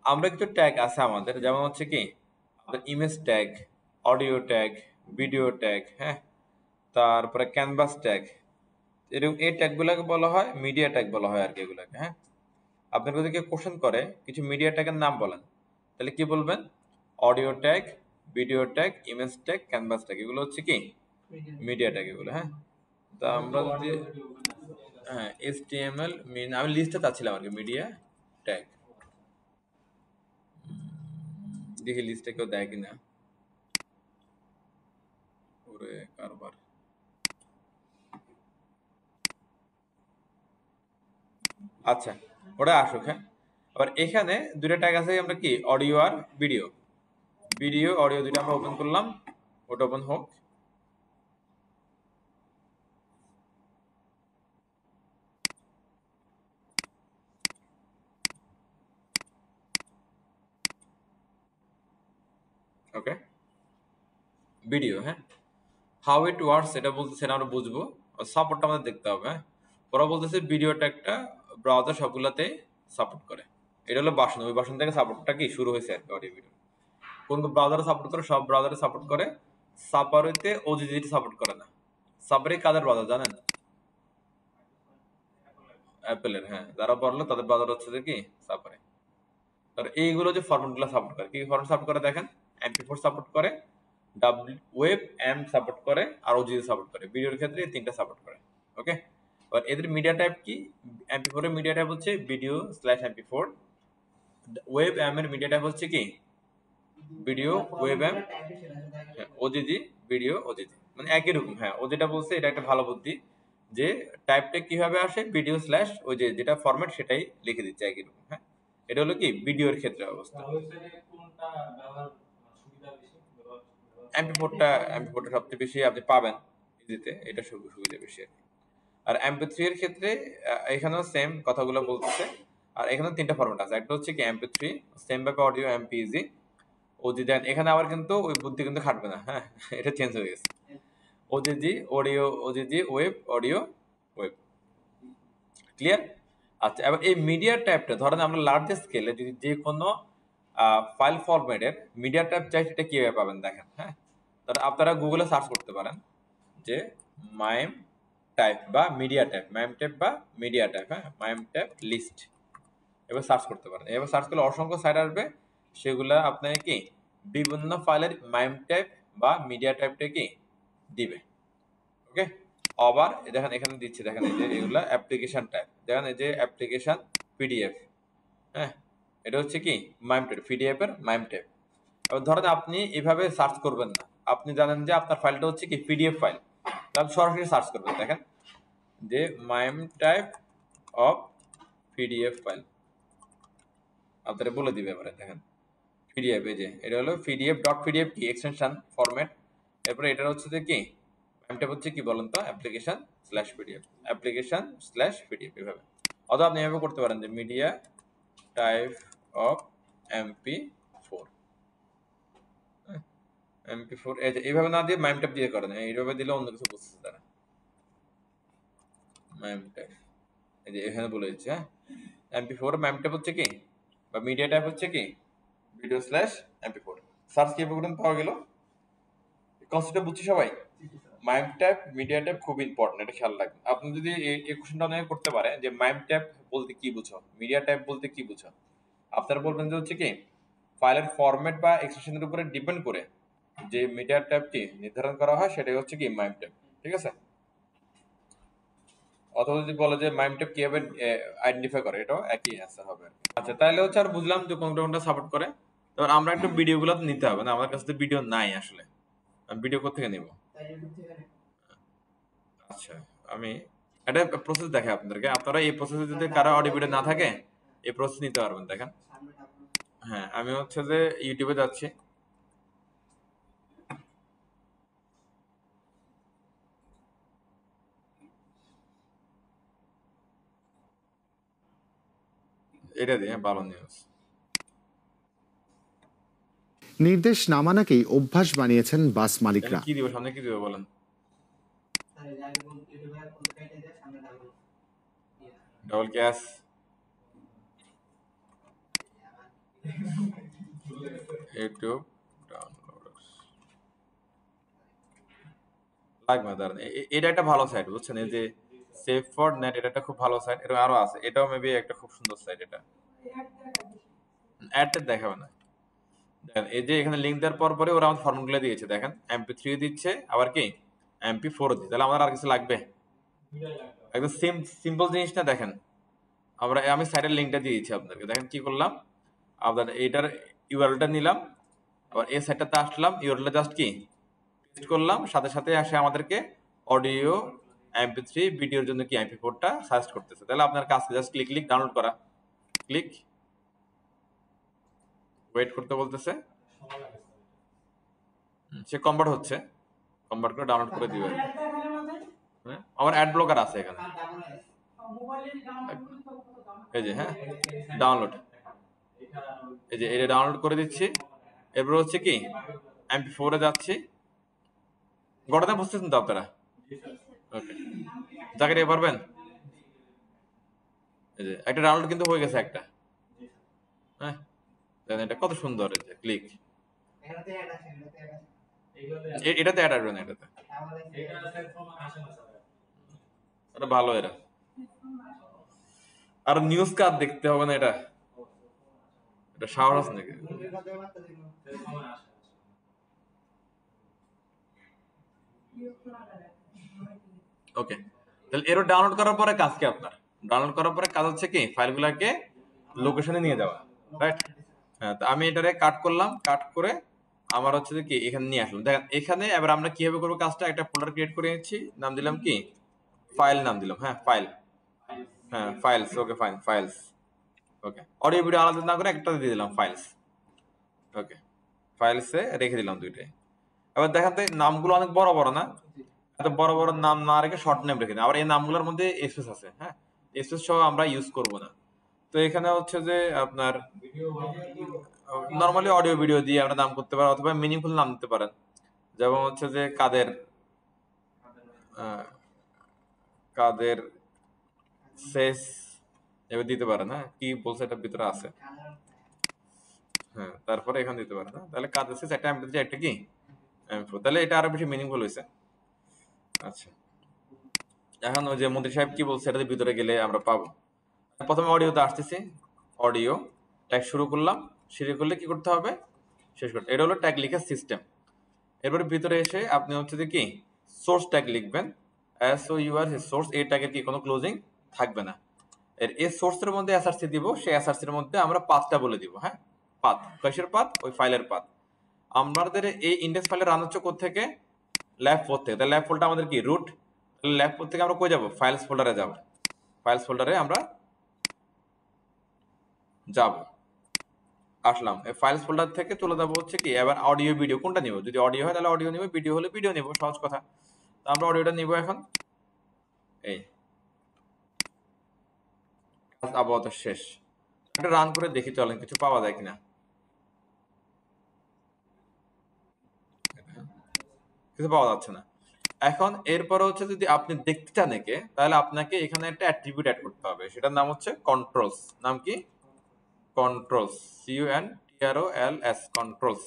আমরা কিছু ট্যাগ আছে আমাদের, যেমন হচ্ছে কি আমাদের image tag, audio tag, video tag, হ্যাঁ, তারপরে ক্যানভাস ট্যাগ, এরকম এই ট্যাগগুলোকে বলা হয় মিডিয়া ট্যাগ বলা হয় আর কি এগুলোকে। হ্যাঁ, আপনার যদি কেউ কোশ্চেন করে কিছু মিডিয়া ট্যাগের নাম বলেন, তাহলে কি বলবেন? Audio tag, video tag, image tag, canvas tag, এগুলো হচ্ছে কি মিডিয়া ট্যাগ এগুলো। হ্যাঁ, তা আমরা যদি হ্যাঁ HTML মিন আমি লিস্টে চাচ্ছিলাম আর কি মিডিয়া ট্যাগ, দেখি লিস্টে কেউ দেয় কিনা। ওরে কারবার, আচ্ছা ওটা আসুক। হ্যাঁ, আবার এখানে দুটো ট্যাগ আছে, আমরা কি অডিও আর ভিডিও, ভিডিও অডিও দুটো আমরা ওপেন করলাম, ওটা ওপেন হোক। ওকে, ভিডিও, হ্যাঁ, হাউ ইট ওয়ার্কস এটা বলতেছে, সেটা আমরা বুঝবো, সাপোর্টটা আমাদের দেখতে হবে। হ্যাঁ, ওরা বলতেছে ভিডিওটা একটা ব্রাউজার সবগুলাতে সাপোর্ট করে, এটা হলো বাসন, ওই বাসন থেকে সাপোর্টটা কি শুরু হয়েছে আর কি অডিও ভিডিও। কোন কোন ব্রাউজারে সাপোর্ট করে? সব ব্রাউজারে সাপোর্ট করে, সাফারিতে ওজিজি সাপোর্ট করে না। সাফারি কাদের ব্রাউজার জানেন? অ্যাপেলের, হ্যাঁ, যারা পড়লো তাদের ব্রাউজার হচ্ছে যে কি সাফারি। আর এইগুলো যে ফরম্যাটগুলো সাপোর্ট করে, কি ফরম্যাট সাপোর্ট করে দেখেন, MP4 সাপোর্ট করে, ওয়েব এম সাপোর্ট করে, আর ওজিজি সাপোর্ট করে। ভিডিওর ক্ষেত্রে এই তিনটা সাপোর্ট করে। ওকে, আর এদের মিডিয়া টাইপ কি? MP4 এর মিডিয়া টাইপ হচ্ছে video slash MP4, web M এর মিডিয়া টাইপ হচ্ছে কি video web M, OGG video OGG, মানে একই রকম। হ্যাঁ, ও যেটা বলছে এটা একটা ভালো বুদ্ধি, যে টাইপটা কিভাবে আসে ভিডিও স্ল্যাশ ওই যে যেটা ফরম্যাট সেটাই লিখে দিচ্ছে একই রকম। হ্যাঁ, এটা হলো কি ভিডিওর ক্ষেত্রে অবস্থা। এমপি ফোরটা সবচেয়ে বেশি আপনি পাবেন ইজিতে, এটা সুবিধা বেশি আর কি। আর MP3 এর ক্ষেত্রে এখানেও সেম কথাগুলো বলতেছে, আর এখানেও তিনটা ফরম্যাট আছে, একটা হচ্ছে কি MP3, সেম ভাবে অডিও MPEG, ওজি দেন। এখানে আবার কিন্তু ওই বুদ্ধি কিন্তু খাটবে না। হ্যাঁ, এটা চেঞ্জ হয়ে গেছে, OGG audio, OGG web audio web. Clear? আচ্ছা, এবার এই মিডিয়া টাইপটা ধরেন আমরা লার্জ স্কেলে যদি যে কোনো ফাইল ফরম্যাটের মিডিয়া টাইপ চাই, সেটা কিভাবে পাবেন দেখেন। হ্যাঁ, তাহলে আপনারা গুগলে সার্চ করতে পারেন যে মাইম টাইপ বা মিডিয়া টাইপ, মাইম টাইপ বা মিডিয়া টাইপ, হ্যাঁ, মাইম টাইপ লিস্ট, এবার সার্চ করতে পারেন। এবার সার্চ করলে অসংখ্য সাইট আসবে, সেগুলা আপনাকে কি বিভিন্ন ফাইলের মাইম টাইপ বা মিডিয়া টাইপটা কি দিবে। ওকে, আবার দেখেন এখানে দিচ্ছে, দেখেন এই যে এগুলা অ্যাপ্লিকেশন টাইপ, দেখেন এই যে অ্যাপ্লিকেশন পিডিএফ, হ্যাঁ, এটা হচ্ছে কি মাইম টাইপ, পিডিএফ এর মাইম টাইপ। এবার ধরেন আপনি এভাবে সার্চ করবেন না, আপনি জানেন যে আপনার ফাইলটা হচ্ছে কি পিডিএফ ফাইল, তাহলে সরাসরি সার্চ করবেন, দেখেন যে mime type of PDF file, আপনারা বলে দিবে। এবারে দেখেন পিডিএফ, এই যে এটা হলো পিডিএফ ডট পিডিএফ কি এক্সটেনশন ফরম্যাট। এরপরে এটা হচ্ছে যে কি টাইপ হচ্ছে কি বলেন তো, application slash PDF, application slash PDF, এভাবে। অথবা আপনি এভাবে করতে পারেন যে media type of MP4, MP4, এই যে এইভাবে না দিয়ে মাইম টাইপ দিয়ে করেন, এইভাবে দিলে অন্য কিছু বুঝতেছে তারা। মাইম টাইপ, এই যে এখানে বলে দিচ্ছে, হ্যাঁ, MP4 মাইম টাইপ হচ্ছে কি, বা মিডিয়া টাইপ হচ্ছে কি ভিডিও স্ল্যাশ MP4। সার্চ কিভাবে করুন পাওয়া গেল, কনসেপ্টটা বুঝছি সবাই? মাইম ট্যাব মিডিয়া ট্যাব খুব ইম্পর্টেন্ট, এটা খেয়াল রাখবেন। আপনি যদি এই কোশ্চেনটা অনেকে করতে পারে যে মাইম ট্যাব বলতে কি বুঝো, মিডিয়া ট্যাব বলতে কি বুঝো, আপনারা বলবেন যে হচ্ছে কি ফাইলের ফরম্যাট বা এক্সটেনশনের উপরে ডিপেন্ড করে যে মিডিয়া ট্যাবটি নির্ধারণ করা হয়, সেটাই হচ্ছে কি মাইম ট্যাব। ঠিক আছে? অথবা যদি বলে যে মাইম ট্যাব কিভাবে আইডেন্টিফাই করে, এটাও একই অ্যান্সার হবে। আচ্ছা, তাহলে হচ্ছে আর বুঝলাম যে কোনটা কোনটা সাপোর্ট করে। এবার আমরা একটু ভিডিওগুলো নিতে হবে না, আমার কাছে তো ভিডিও নাই আসলে, আমি ভিডিও কোথা থেকে নিব? আচ্ছা, আমি এটা প্রসেস দেখে আপনাদেরকে, আপনারা এই প্রসেসে যদি কারো অডিও ভিডিও না থাকে এই প্রসেস নিতে পারবেন। দেখেন, হ্যাঁ আমি হচ্ছে যে ইউটিউবে যাচ্ছি, এটা দিয়ে ভালো নিউজ। নির্দেশ না মানাকেই অভ্যাস বানিয়েছেন বাস মালিকরা। কি দিব সামনে, কি দিব বলেন? ডাবল ক্যাশ ইউটিউব লাগবে না, দাঁড়ান এটা একটা ভালো সাইট বুঝছেন, এই যে সেভ ফর নেট, এটা একটা খুব ভালো সাইট, এটা আরো আছে, এটাও মেবি একটা খুব সুন্দর সাইট। এটা অ্যাড দেখাবে না, দেখেন এই যে এখানে লিঙ্ক দেওয়ার পর পরে ওরা আমাদের ফর্মুলা দিয়েছে, দেখেন MP3 দিচ্ছে, আবার কি MP4 দিচ্ছে, তাহলে আমাদের আর কিছু লাগবে? একদম সিম্পল জিনিসটা দেখেন, আমি সাইটের লিঙ্কটা দিয়ে দিচ্ছি আপনাদেরকে। দেখেন কি করলাম, আপনার এইটার ইউআরএলটা নিলাম, আবার এই সাইটটাতে আসলাম, ইউআরএলটা জাস্ট কি পেস্ট করলাম, সাথে সাথে আসে আমাদেরকে অডিও MP3 ভিডিওর জন্য কি MP4টা সাজেস্ট করতেছে। তাহলে আপনার কাজ জাস্ট ক্লিক ডাউনলোড করা, ক্লিক ওয়েট করতে বলতেছে, সে কনভার্ট হচ্ছে, কনভার্ট করে ডাউনলোড করে দিবে। হ্যাঁ আমার অ্যাড ব্লকার আছে এখানে, এই যে হ্যাঁ ডাউনলোড, এই যে এটা ডাউনলোড করে দিচ্ছি। এরপর হচ্ছে কি MP4 এ যাচ্ছি, ঘটনা বুঝতেছেন তো আপনারা? ওকে, জায়গাটা পারবেন? এই যে একটা ডাউনলোড কিন্তু হয়ে গেছে একটা, হ্যাঁ এটা কত সুন্দর, এই যে ক্লিক, এটাতে অ্যাড আসবে না, এটাতে এটা ভালো, এটা আর নিউজ কার্ড দেখতে হবে না, এটা সাহস আছে নাকি? ওকে, তাহলে এরও ডাউনলোড করার পরে কাজ কি আপনার? ডাউনলোড করার পরে কাজ হচ্ছে কি ফাইলগুলোকে লোকেশনে নিয়ে যাওয়া, রাইট? হ্যাঁ, তো আমি এটারে কাট করলাম, কাট করে আমার হচ্ছে যে কি এখানে নিয়ে আসলাম। দেখেন এখানে এবার আমরা কিভাবে করবো কাজটা, একটা ফোল্ডার ক্রিয়েট করে নিচ্ছি, নাম দিলাম কি ফাইল, নাম দিলাম হ্যাঁ ফাইল, হ্যাঁ ফাইলস, ওকে ফাইন ফাইলস, ওকে অডিও ভিডিও আলাদা না করে একটা দিয়ে দিলাম ফাইলস, ওকে ফাইলসে রেখে দিলাম দুইটাই। এবার দেখেন তো নামগুলো অনেক বড় বড় না, এত বড় বড় নাম না রেখে শর্ট নেম রেখে দিন। আবার এই নামগুলোর মধ্যে স্পেস আছে, হ্যাঁ স্পেস সহ আমরা ইউজ করব না। তো এখানে হচ্ছে যে আপনার নরমালি অডিও ভিডিও দিয়ে আমরা নাম করতে পারেন, অথবা মিনিংফুল নাম দিতে পারেন, যেমন হচ্ছে যে কাদের কাদের শেষ এবার দিতে পারেন, হ্যাঁ কি বলছে এটার ভিতরে আছে, হ্যাঁ তারপরে এখানে দিতে পারেন, তাহলে কাদের শেষ একটা MP3 একটা কি MP4, তাহলে এটা আরো বেশি মিনিংফুল হয়েছে। আচ্ছা, এখন ওই যে মন্ত্রী সাহেব কি বলছে এটাতে ভিতরে গেলে আমরা পাবো। প্রথমে অডিওতে আসতেছি, অডিও ট্যাগ শুরু করলাম, শুরু করলে কি করতে হবে শেষ করতে, এটা হলো ট্যাগ লিখার সিস্টেম। এরপরে ভিতরে এসে আপনি হচ্ছে যে কি সোর্স ট্যাগ লিখবেন, SOUR সোর্স, এই ট্যাগের কি কোনো ক্লোজিং থাকবে না। এই সোর্সের মধ্যে SRC দিব, সেই SRC এর মধ্যে আমরা পাথটা বলে দিব, হ্যাঁ পাথ, কিসের পাথ? ওই ফাইলের পাথ। আমাদের এই ইন্ডেক্স ফাইলের রান হচ্ছে কোথা থেকে? ল্যাব 4 থেকে। তাহলে ল্যাব ফোল্ডার আমাদের কি রুট, ল্যাব 4 থেকে আমরা কই যাব? ফাইলস ফোল্ডারে যাব, ফাইলস ফোল্ডারে আমরা যাব, আসলাম। এই ফাইলস ফোল্ডার থেকে চলে যাবো হচ্ছে কি এবার অডিও ভিডিও কোনটা নিব, যদি অডিও হয় তাহলে অডিও নিব, ভিডিও হলে ভিডিও নিব, সহজ কথা। তো আমরা অডিওটা নিব এখন, এই আপাতত শেষ। একটা রান করে দেখি চলেন কিছু পাওয়া যায় কিনা, কিছু পাওয়া যাচ্ছে না। এখন এরপরে হচ্ছে যদি আপনি দেখতে চান একে, তাহলে আপনাকে এখানে একটা অ্যাট্রিবিউট অ্যাড করতে হবে, সেটার নাম হচ্ছে কন্ট্রোলস। নাম কি? Controls, CONTROLS, controls.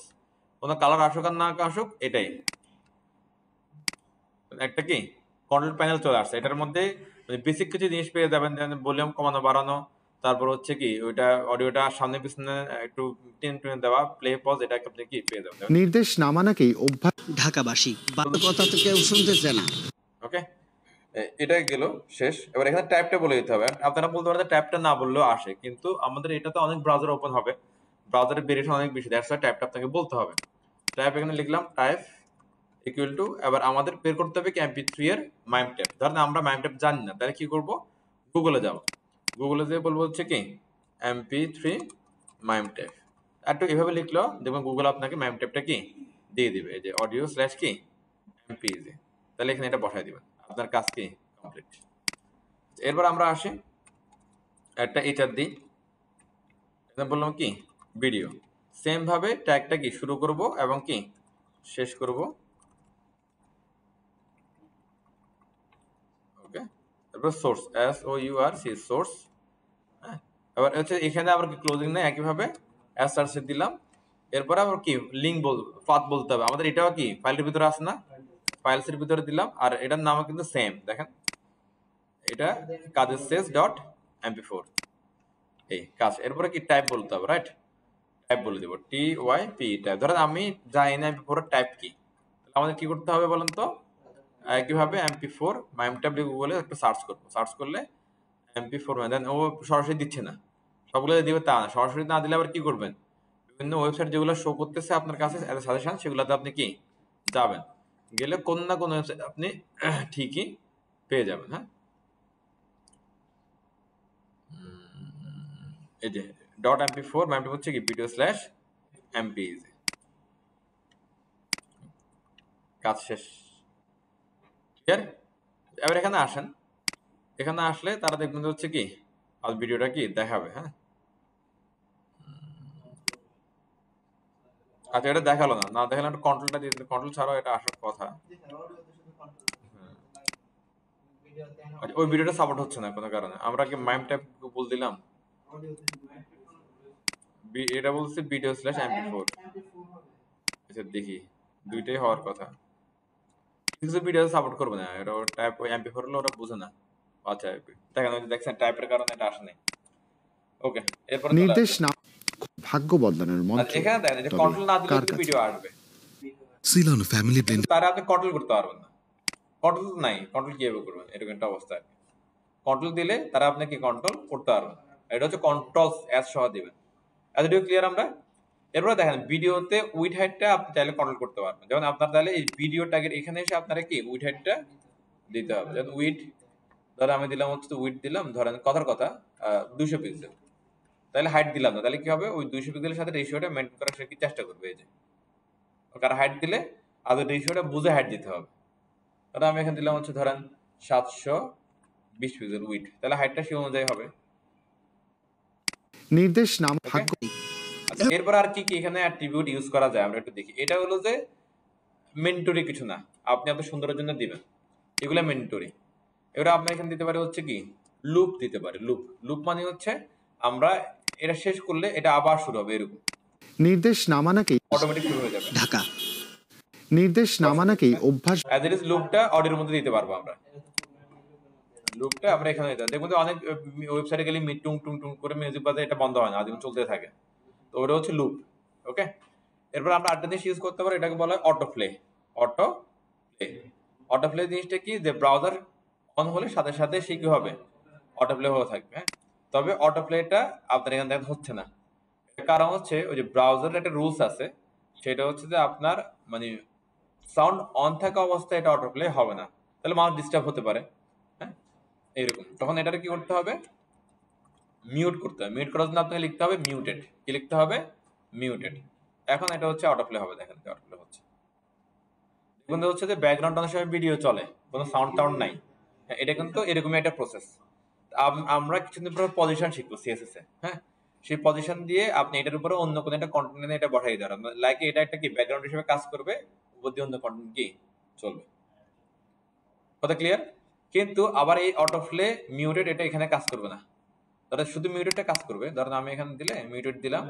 কোনো কালার আসুক আর না আসুক, এটাই একটা কি কন্ট্রোল প্যানেল চলে আসছে। এটার মধ্যে বেসিক কিছু জিনিস পেয়ে যাবেন, ভলিউম কমানো বাড়ানো, তারপর হচ্ছে কি ওইটা অডিওটা সামনে পিছনে একটু টেনে দেওয়া, প্লে পজ, এটা আপনি কি পেয়ে যাবেন। নির্দেশ না মানাকেই অভ্যাস। ঢাকাবাসী কথা তো কেউ শুনতেছে না। ওকে, এটা গেল শেষ। এবার এখানে ট্যাবটা বলে দিতে হবে। আপনারা বলতে পারেন ট্যাবটা না বললেও আসে, কিন্তু আমাদের এটাতে অনেক ব্রাউজার ওপেন হবে, ব্রাউজারের ভেরিয়েশন অনেক বেশি, দ্যাটস ওয়াই ট্যাবটা আপনাকে বলতে হবে। ট্যাব এখানে লিখলাম টাইপ, ইকুয়াল টু, এবার আমাদের বের করতে হবে কি MP3 এর মাইম ট্যাব। ধরেন আমরা মাইম ট্যাব জানি না, তাহলে কি করব, গুগলে যাব, গুগলে যেয়ে বলবো হচ্ছে কি MP3 মাইম ট্যাব। একটু এভাবে লিখলো দেখবেন গুগল আপনাকে মাইম ট্যাবটা কি দিয়ে দিবে, এই যে অডিও স্ল্যাশ কি MP, তাহলে এখানে এটা বসাই দিবেন, আপনার কাজ কি কমপ্লিট। এরপর আমরা আসি একটা এটার দিই, এটা বললাম কি ভিডিও, সেম ভাবে ট্যাগটা কি শুরু করব এবং কি শেষ করব। ওকে, তারপর সোর্স SOURC সোর্স। হ্যাঁ, এবার হচ্ছে এখানে আবার কি ক্লোজিং নাই, একইভাবে SRC দিলাম। এরপরে আবার কি লিঙ্ক পাথ বলতে হবে আমাদের, এটাও কি ফাইলের ভিতরে আছে না, ফাইলসের ভিতরে দিলাম। আর এটার নামও কিন্তু সেম, দেখেন এটা কাজের শেষ ডট MP4 এই কাজ। এরপরে কি টাইপ বলতে হবে, রাইট, টাইপ বলে দেব TYP টাইপ। ধরেন আমি জানি না MP4 এর টাইপ কি, আমাদের কি করতে হবে বলেন তো, একইভাবে MP4 মাইম ট্যাব লিখে গুগলে একটা সার্চ করব, সার্চ করলে MP4 দেন, ও সরাসরি দিচ্ছে না, সবগুলো দিবে তা না, সরাসরি না দিলে আবার কি করবেন, বিভিন্ন ওয়েবসাইট যেগুলো শো করতেছে আপনার কাছে এজ সাজেশন, সেগুলোতে আপনি কি যাবেন, গেলে কোন না কোন ওয়েবসাইট আপনি ঠিকই পেয়ে যাবেন। হ্যাঁ, এই যে ডট MP4 মাইমটা হচ্ছে কি ভিডিও স্ল্যাশ MP, কাজ শেষ, ক্লিয়ার। এবার এখানে আসেন, এখানে আসলে তারা দেখবেন যে হচ্ছে কি আর ভিডিওটা কি দেখাবে। হ্যাঁ, আচ্ছা এটা দেখালো না, না দেখালে একটু কন্ট্রোলটা দিয়ে, কন্ট্রোল ছাড়াও এটা আসার কথা। আচ্ছা, ওই ভিডিওটা সাপোর্ট হচ্ছে না কোনো কারণে, আমরা কি মাইম ট্যাব বল দিলাম, এটা বলছে ভিডিও স্ল্যাশ MP4। আচ্ছা দেখি, দুইটাই হওয়ার কথা, কিছু ভিডিও সাপোর্ট করবে না, এটা টাইপ ওই MP4 হলে ওরা বুঝে না। আচ্ছা দেখেন, ওই যে দেখছেন টাইপের কারণে এটা আসে নাই। ওকে, এরপর চলে নির্দেশ আসি। না ভাগ্য বদলানোর আর মন্ত্র, এখানে দেখেন যে তবে কন্ট্রোল না দিলে কার কিন্তু কাছে? ভিডিও আসবে, সিলন ফ্যামিলি ব্লেন্ড তারা আপনি কন্ট্রোল করতে পারবেন না, কন্ট্রোল নাই, কন্ট্রোল কিভাবে করবেন, এরকম একটা অবস্থা। কন্ট্রোল দিলে তারা আপনাকে কন্ট্রোল করতে পারবেন, এটা হচ্ছে কন্ট্রোল এস সহ দিবেন। এতটুকু ক্লিয়ার আমরা। এরপরে দেখেন ভিডিওতে উইড হাইটটা আপনি চাইলে কন্ট্রোল করতে পারবেন, যেমন আপনার তাহলে এই ভিডিও ট্যাগের এখানে এসে আপনারা কি উইড হাইটটা দিতে হবে, যেমন উইড ধরেন আমি দিলাম হচ্ছে উইড দিলাম ধরেন কথার কথা 200 পিক্সেল, তাহলে হাইট দিলাম না, তাহলে কি হবে ওই 200 পিক্সেলের সাথে রেশিওটা মেনটেন করার সে কি চেষ্টা করবে, এই যে কারণ হাইট দিলে আগে রেশিওটা বুঝে হাইট দিতে হবে। তাহলে আমি এখানে দিলাম হচ্ছে ধরেন 720 পিক্সেল উইড, তাহলে হাইটটা সেই অনুযায়ী হবে। নির্দেশ নাম ওকে, ভাগ্য আচ্ছা এরপর আর কি কি এখানে অ্যাট্রিবিউট ইউজ করা যায় আমরা একটু দেখি। এটা হলো যে মেন্টরি কিছু না, আপনি আপনার সুন্দরের জন্য দিবেন, এগুলো মেন্টরি। এবার আপনি এখানে দিতে পারে হচ্ছে কি লুপ দিতে পারে, লুপ, লুপ মানে হচ্ছে আমরা এটা শেষ করলে এটা আবার শুরু হবে, এরকম নির্দেশ না মানাকেই অটোমেটিক শুরু হয়ে যাবে। ঢাকা নির্দেশ না মানাকেই অভ্যাস অ্যাজ ইট ইজ লুপটা অডিওর মধ্যে দিতে পারবো আমরা, লুপটা আমরা এখানে দিতে দেখবো যে অনেক ওয়েবসাইটে গেলে টুং টুং টুং করে মিউজিক বাজে, এটা বন্ধ হয় না, আদিম চলতে থাকে, তো ওটা হচ্ছে লুপ। ওকে, এরপর আমরা আরেকটা জিনিস ইউজ করতে পারি, এটাকে বলা হয় auto play. Auto play, auto play জিনিসটা কি, যে ব্রাউজার অন হলে সাথে সাথে সে কি হবে অটো প্লে হয়ে থাকবে। হ্যাঁ, তবে অটো প্লেটা আপনার এখানে দেখা হচ্ছে না, এর কারণ হচ্ছে ওই যে ব্রাউজারের একটা রুলস আছে, সেটা হচ্ছে যে আপনার মানে সাউন্ড অন থাকা অবস্থায় এটা অটো প্লে হবে না, তাহলে মানুষ ডিস্টার্ব হতে পারে। হ্যাঁ, এইরকম তখন এটাকে কি করতে হবে, মিউট করতে হবে। মিউট করার জন্য আপনাকে লিখতে হবে মিউটেড, কি লিখতে হবে মিউটেড। এখন এটা হচ্ছে অটো প্লে হবে, দেখেন অটো প্লে হচ্ছে, কিন্তু হচ্ছে যে ব্যাকগ্রাউন্ড অনেক সময় ভিডিও চলে, কোনো সাউন্ড টাউন্ড নাই। হ্যাঁ, এটা কিন্তু এরকমই একটা প্রসেস। আমরা কিছুদিন পর পজিশন শিখবো সিএসএস এ। হ্যাঁ, সেই পজিশন দিয়ে আপনি এটার উপরে অন্য কোনো একটা কন্টেন্ট এটা বসাই দিতে পারেন, লাইক এটা একটা কি ব্যাকগ্রাউন্ড হিসেবে কাজ করবে, উপর দিয়ে অন্য কন্টেন্ট কি চলবে। কথা ক্লিয়ার? কিন্তু আবার এই অটো প্লে মিউটেড এটা এখানে কাজ করবে না, ধরেন শুধু মিউটেডটা কাজ করবে। ধরেন আমি এখানে দিলে মিউটেড দিলাম,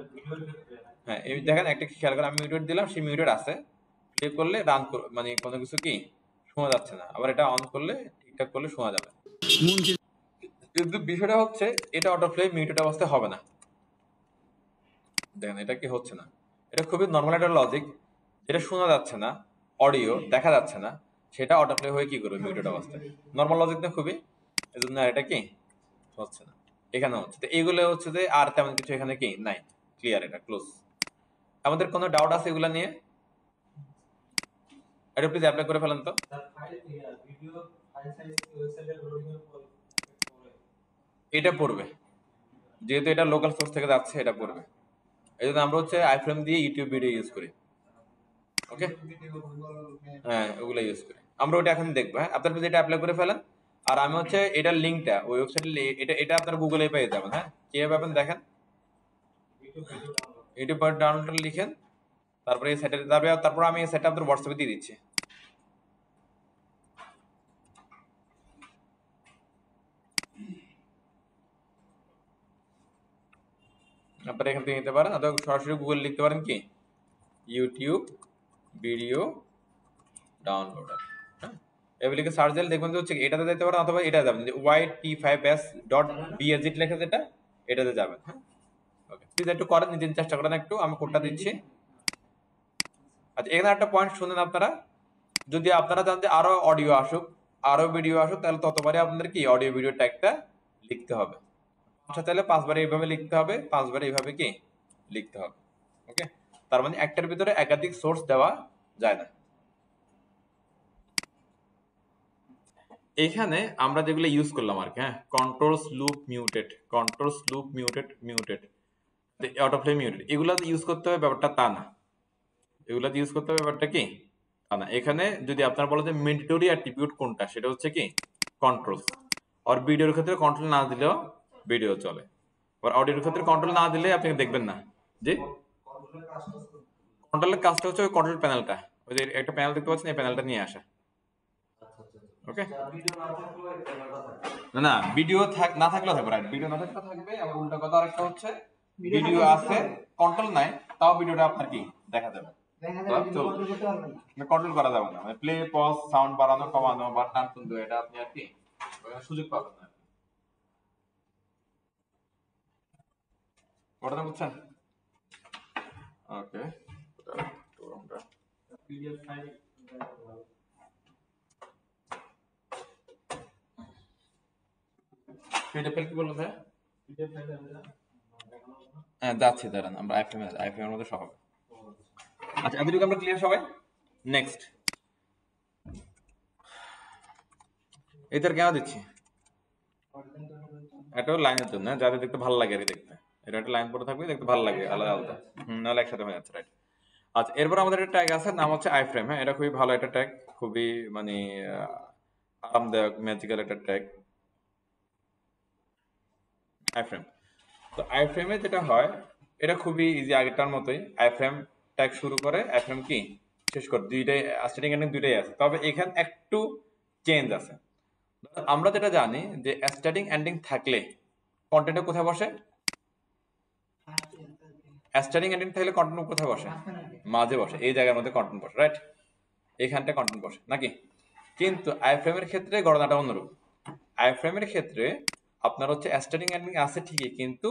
হ্যাঁ এই দেখেন একটা খেয়াল করে আমি মিউটেড দিলাম, সেই মিউটেড আছে, প্লে করলে রান মানে কোনো কিছু কি শোনা যাচ্ছে না, আবার এটা অন করলে ঠিকঠাক করলে শোনা যাবে। মন্ত্রী কিন্তু বিষয়টা হচ্ছে এটা অটো প্লে মিউটেড অবস্থায় হবে না, দেখেন এটা কি হচ্ছে না, এটা খুবই নর্মাল একটা লজিক, যেটা শোনা যাচ্ছে না অডিও দেখা যাচ্ছে না, সেটা অটো প্লে হয়ে কি করবে মিউটেড অবস্থায়, নর্মাল লজিক না খুবই, এজন্য এটা কি হচ্ছে না, এখানে হচ্ছে। তো এইগুলো হচ্ছে যে আর তেমন কিছু এখানে কি নাই, ক্লিয়ার, এটা ক্লোজ। আমাদের কোনো ডাউট আছে এগুলা নিয়ে? এটা প্লিজ অ্যাপ্লাই করে ফেলেন তো। এটা পড়বে, যেহেতু এটা লোকাল সোর্স থেকে যাচ্ছে, এটা পড়বে। এই জন্য আমরা হচ্ছে আইফ্রেম দিয়ে ইউটিউব ভিডিও ইউজ করি। ওকে, হ্যাঁ ওগুলো ইউজ করি আমরা। ওটা এখন দেখবো। হ্যাঁ, আপনার প্লিজ এটা অ্যাপ্লাই করে ফেলেন। আর আমি হচ্ছে এটার লিঙ্কটা ওই ওয়েবসাইটে, এটা আপনার গুগলে পেয়ে যাবেন। হ্যাঁ, কিভাবে পাবেন দেখেন, ইউটিউব ডাউনলোড লিখেন, তারপরে এই সাইটে যাবে, তারপর আমি এই সাইটটা আপনার হোয়াটসঅ্যাপে দিয়ে দিচ্ছি। আপনারা এখান থেকে নিতে পারেন, অথবা সরাসরি গুগল লিখতে পারেন কি ইউটিউব ভিডিও ডাউনলোডার। হ্যাঁ, এবার লিখে সার্চ দিলে দেখবেন যে হচ্ছে এটাতে যেতে পারেন, অথবা এটা যাবেন যে yt5s.bsg লেখা যেটা, এটাতে যাবেন। হ্যাঁ, ওকে, প্লিজ একটু করেন, নিজে চেষ্টা করেন একটু, আমি কোডটা দিচ্ছি। আচ্ছা, এখানে একটা পয়েন্ট শুনেন আপনারা, যদি আপনারা চান যে আরো অডিও আসুক, আরো ভিডিও আসুক, তাহলে ততবারই আপনাদের কি অডিও ভিডিও ট্যাগটা লিখতে হবে। আচ্ছা, তাহলে 5 বার এইভাবে লিখতে হবে, 5 বার এইভাবে কি লিখতে হবে। ওকে, তার মানে একটার ভিতরে একাধিক সোর্স দেওয়া যায় না। এইখানে আমরা যেগুলো ইউজ করলাম আর কি, হ্যাঁ, controls loop muted, controls loop muted, autoplay muted, এগুলা ইউজ করতে হবে ব্যাপারটা তা না। এগুলা ইউজ করতে হবে ব্যাপারটা কি তা না। এখানে যদি আপনারা বলেন যে ম্যান্ডেটরি অ্যাট্রিবিউট কোনটা, সেটা হচ্ছে কি কন্ট্রোলস। আর ভিডিওর ক্ষেত্রে কন্ট্রোল না দিলেও ভিডিও চলে। আর অডিওর ক্ষেত্রে কন্ট্রোল না দিলে আপনি দেখবেন না। যে কন্ট্রোলের কাজটা হচ্ছে ওই কন্ট্রোল প্যানেলটা, ওই যে একটা প্যানেল দেখতে পাচ্ছেন, এই প্যানেলটা নিয়ে আসা। ওকে, না না, ভিডিও না থাকলেও থাকবে, রাইট, ভিডিও না থাকলেও থাকবে। আবার উল্টা কথা আরেকটা হচ্ছে, ভিডিও আছে কন্ট্রোল নাই, তাও ভিডিওটা আপনার কি দেখা যাবে, কন্ট্রোল করা যাবে না। মানে প্লে পজ সাউন্ড বাড়ানো কমানো বা টান টুন দেওয়া, এটা আপনি আর কি সুযোগ পাবেন না। কথাটা বুঝছেন? ওকে, আমরা পিডিএফ ফাইল কি বলবো ভাই? হ্যাঁ যাচ্ছি, দাঁড়ান, আমরা আইফ্রেম এর মধ্যে সব হবে। আচ্ছা, এতটুকু আমরা ক্লিয়ার সবাই? নেক্সট, এটার কেন দিচ্ছি, এটা লাইনের জন্য, যাতে দেখতে ভালো লাগে আর কি দেখতে। এটা একটা লাইন পড়ে থাকবে, দেখতে ভালো লাগে আলাদা আলাদা, নাহলে একসাথে হয়ে যাচ্ছে, রাইট। আচ্ছা, এরপর আমাদের একটা ট্যাগ আছে, নাম হচ্ছে আইফ্রেম। হ্যাঁ, এটা খুবই ভালো একটা ট্যাগ, খুবই মানে আরামদায়ক ম্যাজিক্যাল একটা ট্যাগ আইফ্রেম। তো আইফ্রেমে যেটা হয়, এটা খুবই ইজি, আগেরটার মতোই। আইফ্রেম ট্যাগ শুরু করে, আইফ্রেম কি শেষ করে, দুইটাই স্টার্টিং এন্ডিং দুইটাই আছে, তবে এখানে একটু চেঞ্জ আছে। আমরা যেটা জানি যে স্টার্টিং এন্ডিং থাকলে কন্টেন্টে কোথায় বসে, স্টার্টিং এন্ডিং থাকলে কন্টেন্ট কোথায় বসে, মাঝে বসে, এই জায়গার মধ্যে কন্টেন্ট বসে, রাইট, এখানটা কন্টেন্ট বসে নাকি। কিন্তু আইফ্রেমের ক্ষেত্রে ঘটনাটা অন্যরূপ। আইফ্রেমের ক্ষেত্রে আপনার হচ্ছে স্টার্টিং এন্ডিং আছে ঠিকই, কিন্তু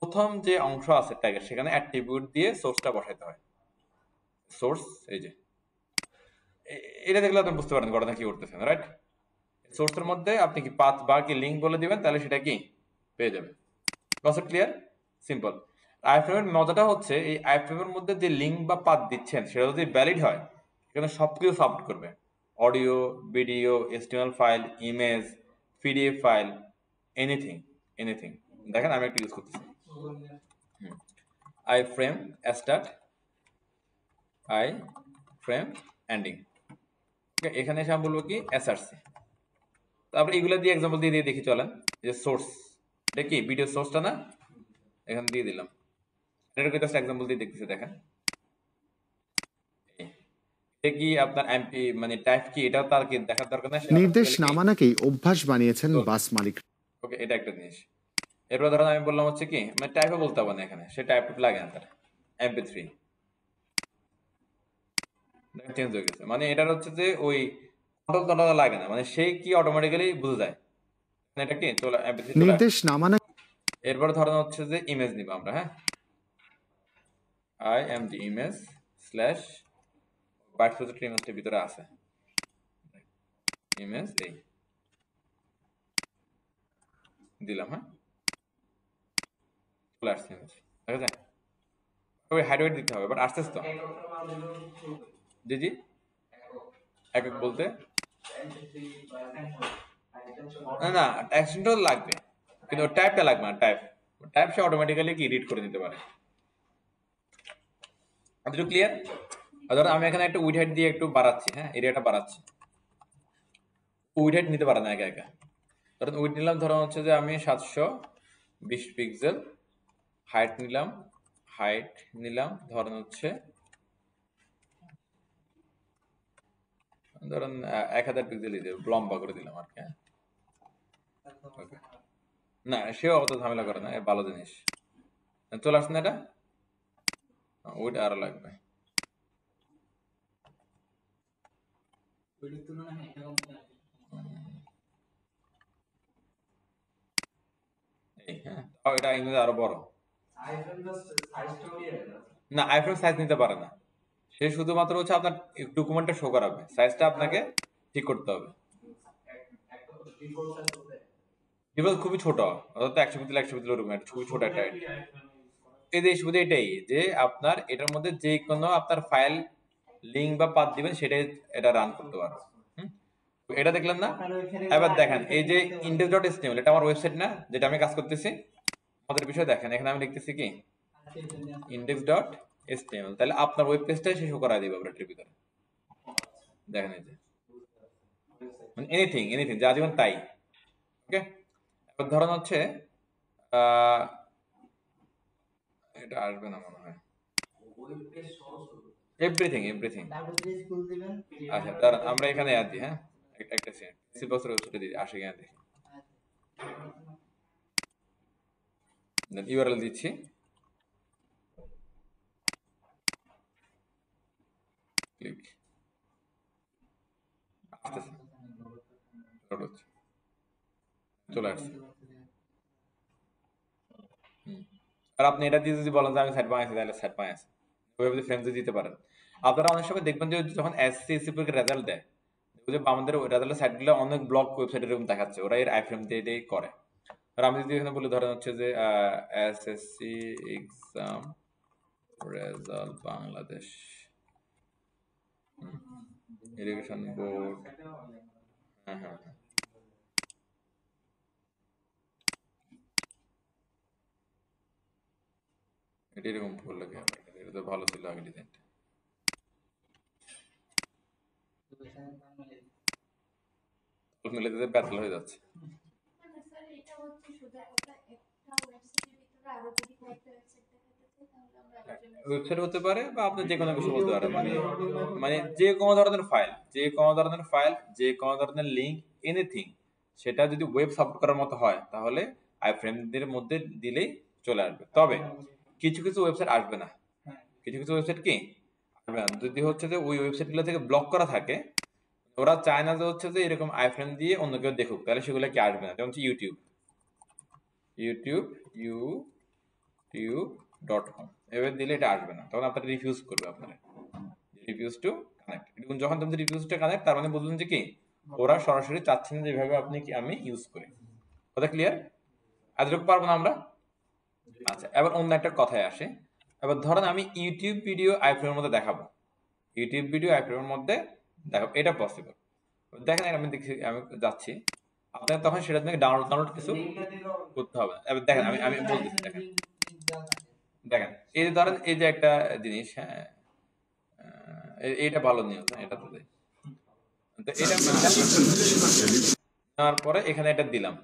প্রথম যে অংশ আছে ট্যাগের, সেখানে অ্যাট্রিবিউট দিয়ে সোর্সটা বসাইতে হয়। সোর্স, এই যে এটা দেখলে আপনি বুঝতে পারেন ঘটনা কি করতেছেন, রাইট। সোর্সের মধ্যে আপনি কি পাথ বা কি লিঙ্ক বলে দিবেন, তাহলে সেটা কি পেয়ে যাবে। Concept clear? সিম্পল। আইফ্রেমের মজাটা হচ্ছে, এই আইফ্রেমের মধ্যে যে লিঙ্ক বা পাথ দিচ্ছেন, সেটা যদি ভ্যালিড হয়, এখানে সবকিছু সাপোর্ট করবে, audio, video, HTML file, image, PDF file, anything anything. দেখেন আমি একটা ইউজ করতেছি, I frame start, I frame ending. এখানে এসে আমি বলবো কি এসআরসি। তারপরে এগুলো দিয়ে এক্সাম্পল দিয়ে দেখি চলেন। যে সোর্স, এটা কি ভিডিও সোর্সটা না, এখানে দিয়ে দিলাম। এটার জাস্ট এক্সাম্পল দিয়ে দেখতেছি, দেখেন এটা কি আপনার এমপি মানে টাইপ কি, এটাও তার কি দেখার দরকার নাই। নির্দেশ না মানাকেই অভ্যাস বানিয়েছেন বাস মালিক। ওকে, এটা একটা জিনিস। এরপর ধরেন আমি বললাম হচ্ছে কি, মানে টাইপে বলতে হবে না, এখানে সে টাইপ লাগে না, তার এমপি3 চেঞ্জ হয়ে গেছে। মানে এটার হচ্ছে যে ওই কন্ট্রোল লাগে না, মানে সে কি অটোমেটিক্যালি বুঝে যায় এটা কি চলে, এমপি3 চলে। নির্দেশ না মানা এরপর ধরেন হচ্ছে যে ইমেজ নিব আমরা। হ্যাঁ, I am the image slash byte project ইমেজটার ভিতরে আছে ইমেজ, এই দিলাম। হ্যাঁ, চলে আসছে ইমেজ, দেখা যায়। ওই হাইড দিতে হবে, বাট আসতেছে তো। জি জি, একক বলতে না এক্সটেনশন লাগবে, কিন্তু টাইপটা লাগবে না। টাইপ সে অটোমেটিক্যালি কি রিড করে নিতে পারে। এতটুকু ক্লিয়ার? ধরো আমি এখানে একটা উইড হাইট দিয়ে একটু বাড়াচ্ছি, হ্যাঁ এরিয়াটা বাড়াচ্ছি, উইড হাইট নিতে পারে না একা একা। ধরুন উইড নিলাম, ধরো হচ্ছে যে আমি 720 পিক্সেল, হাইট নিলাম ধরেন হচ্ছে ধরেন 1000 পিক্সেল দিয়ে লম্বা করে দিলাম আর কি। না সেও অত ঝামেলা করে না, ভালো জিনিস। চলে আসছে না এটা, ওইটা আরো লাগবে। হ্যাঁ এটা ইংরেজি আরো বড় না, আইফ্রেম সাইজ নিতে পারে না, সে শুধুমাত্র হচ্ছে আপনার ডকুমেন্টটা শো করাবে, সাইজটা আপনাকে ঠিক করতে হবে। ডিফল্ট খুবই ছোট, অর্থাৎ 100 পিক্সেল 100 পিক্সেল ওরকম খুবই ছোট একটা। এই যে শুধু এটাই যে আপনার এটার মধ্যে যে কোনো আপনার ফাইল লিঙ্ক বা পাথ দিবেন সেটাই এটা রান করতে পারবে। এটা দেখলেন না? এবার দেখেন এই যে index.html, এটা আমার ওয়েবসাইট না যেটা আমি কাজ করতেছি। আমাদের বিষয় দেখেন এখানে আমি লিখতেছি কি index.html, তাহলে আপনার ওয়েব পেজটাই সে শো করা দিবে আপনার ভিতরে। দেখেন এই যে মানে এনিথিং যা জীবন তাই। ওকে, এবার ধরুন হচ্ছে এটা আসবে না মনে হয়, এভরিথিং। আচ্ছা দাঁড়ান আমরা এখানে অ্যাড দিই, হ্যাঁ একটা সেকেন্ড, সিলবক্সের ওয়েবসাইটে দিই, আসে কিনা দেখি। দেন ইউআরএল দিচ্ছি, ক্লিক আসতেছে, লোড হচ্ছে, চলে আসছে। আর আপনি এটা দিয়ে যদি বলেন যে আমি সাইট বানাইছি, তাহলে সাইট বানাইছি, ওইভাবে ফ্রেম যদি দিতে পারেন। আপনারা অনেক সময় দেখবেন যে যখন এসসিসি পরীক্ষার রেজাল্ট দেয়, যে আমাদের রেজাল্টের সাইটগুলো অনেক ব্লক ওয়েবসাইট এরকম দেখাচ্ছে, ওরা এর আইফ্রেম দিয়ে এটাই করে। আর আমি যদি এখানে বলি ধরেন হচ্ছে যে SSC exam result Bangladesh, irrigation board, হ্যাঁ এটা এরকম ভুল লাগে, এটা তো ভালো ছিল আগে ডিজাইনটা। মিলে দিতে ব্যাটল হয়ে যাচ্ছে। ওয়েবসাইট হতে পারে বা আপনি যে কোনো কিছু বলতে পারেন, মানে যে কোনো ধরনের ফাইল, যে কোনো ধরনের লিঙ্ক, এনিথিং, সেটা যদি ওয়েব সাপোর্ট করার মতো হয় তাহলে আইফ্রেমদের মধ্যে দিলেই চলে আসবে। তবে কিছু ওয়েবসাইট আসবে না, কিছু ওয়েবসাইট কি আসবে না যদি হচ্ছে যে ওই ওয়েবসাইটগুলো থেকে ব্লক করা থাকে, ওরা চায় না যে হচ্ছে যে এরকম আইফ্রেম দিয়ে অন্য কেউ দেখুক, তাহলে সেগুলো কি আসবে না। যেমন youtube.com এবার দিলে এটা আসবে না, তখন আপনারা রিফিউজ করবে, আপনারা রিফিউজ টু কানেক্ট। যখন তুমি রিফিউজ টু কানেক্ট, তার মানে বুঝলেন যে কি ওরা সরাসরি চাচ্ছেন যেভাবে আপনি কি আমি ইউজ করি। কথা ক্লিয়ার? এতটুকু পারবো না আমরা? আচ্ছা, এবার অন্য একটা কথায় আসে। এবার ধরেন আমি ইউটিউব ভিডিও আইফ্রেমের মধ্যে দেখাবো, এটা পসিবল। দেখেন আমি দেখছি, আমি যাচ্ছি, আপনার তখন সেটা থেকে ডাউনলোড কিছু করতে হবে। এবার দেখেন আমি বলতেছি, দেখেন এই যে ধরেন এই যে একটা জিনিস, হ্যাঁ এইটা ভালো নিউজ, এটা তো এটা নেওয়ার পরে এখানে এটা দিলাম,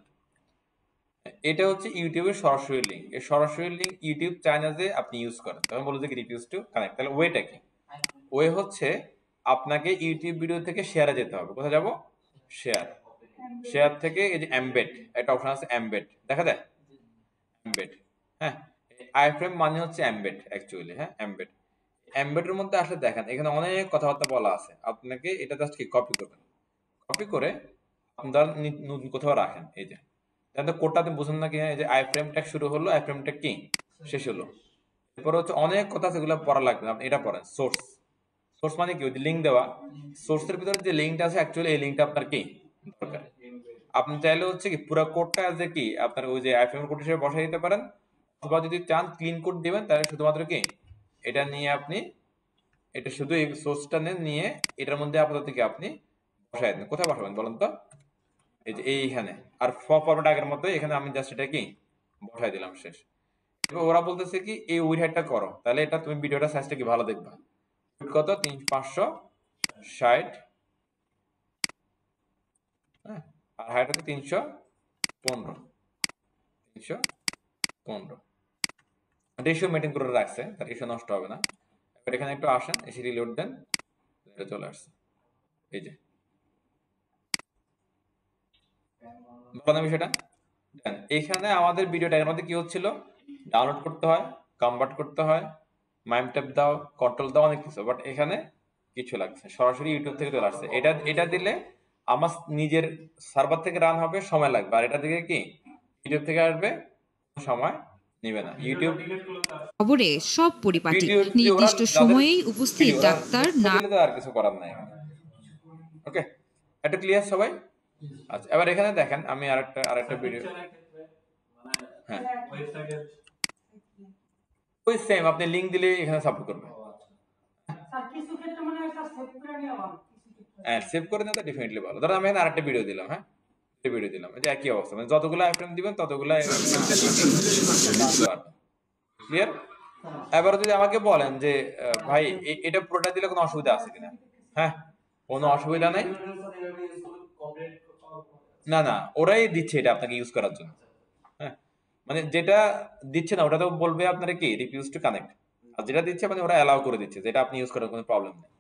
এটা হচ্ছে ইউটিউবের সরাসরি লিঙ্ক। এই সরাসরি লিঙ্ক ইউটিউব চায় না যে আপনি ইউজ করেন, তখন বলবো যে রিফিউজ টু কানেক্ট। তাহলে ওয়েটা কি? ওয়ে হচ্ছে আপনাকে ইউটিউব ভিডিও থেকে শেয়ারে যেতে হবে। কোথায় যাব? শেয়ার থেকে এই যে এমবেড একটা অপশন আছে, এমবেড দেখা যায়, এমবেড, হ্যাঁ আইফ্রেম মানে হচ্ছে এমবেড অ্যাকচুয়ালি, হ্যাঁ এমবেডের মধ্যে আসলে দেখেন এখানে অনেক কথাবার্তা বলা আছে, আপনাকে এটা জাস্ট কি কপি করবেন, কপি করে আপনার নতুন কোথাও রাখেন। এই যে কোডটা আপনি বুঝেন না কি, এই যে আইফ্রেম ট্যাগ শুরু হলো, আইফ্রেম ট্যাগ কি শেষ হলো, এরপর হচ্ছে অনেক কথা সেগুলো পড়া লাগবে, আপনি এটা পড়েন। সোর্স মানে কি? ওই লিঙ্ক দেওয়া, সোর্সের ভিতরে যে লিঙ্কটা আছে অ্যাকচুয়ালি এই লিঙ্কটা আপনার কি দরকার। আপনি চাইলে হচ্ছে কি পুরো কোডটা যে কি আপনার ওই যে আইফ্রেম কোড হিসেবে বসাই দিতে পারেন, অথবা যদি চান ক্লিন কোড দিবেন তাহলে শুধুমাত্র কি এটা নিয়ে আপনি এটা শুধু এই সোর্সটা নিয়ে এটার মধ্যে আপাতত কি আপনি বসাই দেন। কোথায় বসাবেন বলেন তো? এই যে এইখানে। আর ফরম্যাট আগের মতো এখানে আমি জাস্ট এটা কি বসাই দিলাম, শেষ। এবার ওরা বলতেছে কি এই উইডহাইটটা করো, তাহলে এটা তুমি ভিডিওটা সাইজটা কি ভালো দেখবা। কত 560, হ্যাঁ, আর হাইট হচ্ছে 315 রেশিও মেনটেন করে রাখছে, তার রেশিও নষ্ট হবে না। এবার এখানে একটু আসেন, এসে রিলোড দেন, এটা চলে আসছে। এই যে বলা বিষয়টা দেন। এখানে আমাদের ভিডিও ট্যাগের মধ্যে কি হচ্ছিল, ডাউনলোড করতে হয়, কনভার্ট করতে হয়, মাইম ট্যাপ দাও, কন্ট্রোল দাও, অনেক কিছু। বাট এখানে কিছু লাগছে, সরাসরি ইউটিউব থেকে চলে আসছে। এটা দিলে আমার নিজের সার্ভার থেকে রান হবে, সময় লাগবে। আর এটা দিকে কি ইউটিউব থেকে আসবে, সময় নেবে না। ইউটিউব খবরে সব পরিপাটি ভিডিও ওরা নির্দিষ্ট যাদের সময়েই উপস্থিত ওরা ডাক্তার না দিলে তো আর কিছু করার নাই। ওকে, এটা ক্লিয়ার সবাই? আচ্ছা, এবার এখানে দেখেন আমি আরেকটা ভিডিও, হ্যাঁ ওই সেম আপনি লিংক দিলে এখানে সাপোর্ট করবে। হ্যাঁ, সেভ করে দিলে তো ডেফিনেটলি ভালো। ধরো আমি এখানে আরেকটা ভিডিও দিলাম, হ্যাঁ ভিডিও দিলাম, এই যে একই অবস্থা, মানে যতগুলো আইফ্রেম দিবেন ততগুলো ক্লিয়ার। এবার যদি আমাকে বলেন যে ভাই এটা পুরোটা দিলে কোনো অসুবিধা আছে কিনা, হ্যাঁ কোনো অসুবিধা নাই। না না, ওরাই দিচ্ছে এটা আপনাকে ইউজ করার জন্য। হ্যাঁ, মানে যেটা দিচ্ছে না ওটা তো বলবে আপনারা কি রিফিউজ টু কানেক্ট, আর যেটা দিচ্ছে মানে ওরা অ্যালাউ করে দিচ্ছে, যেটা আপনি ইউজ করার কোনো প্রবলেম নেই।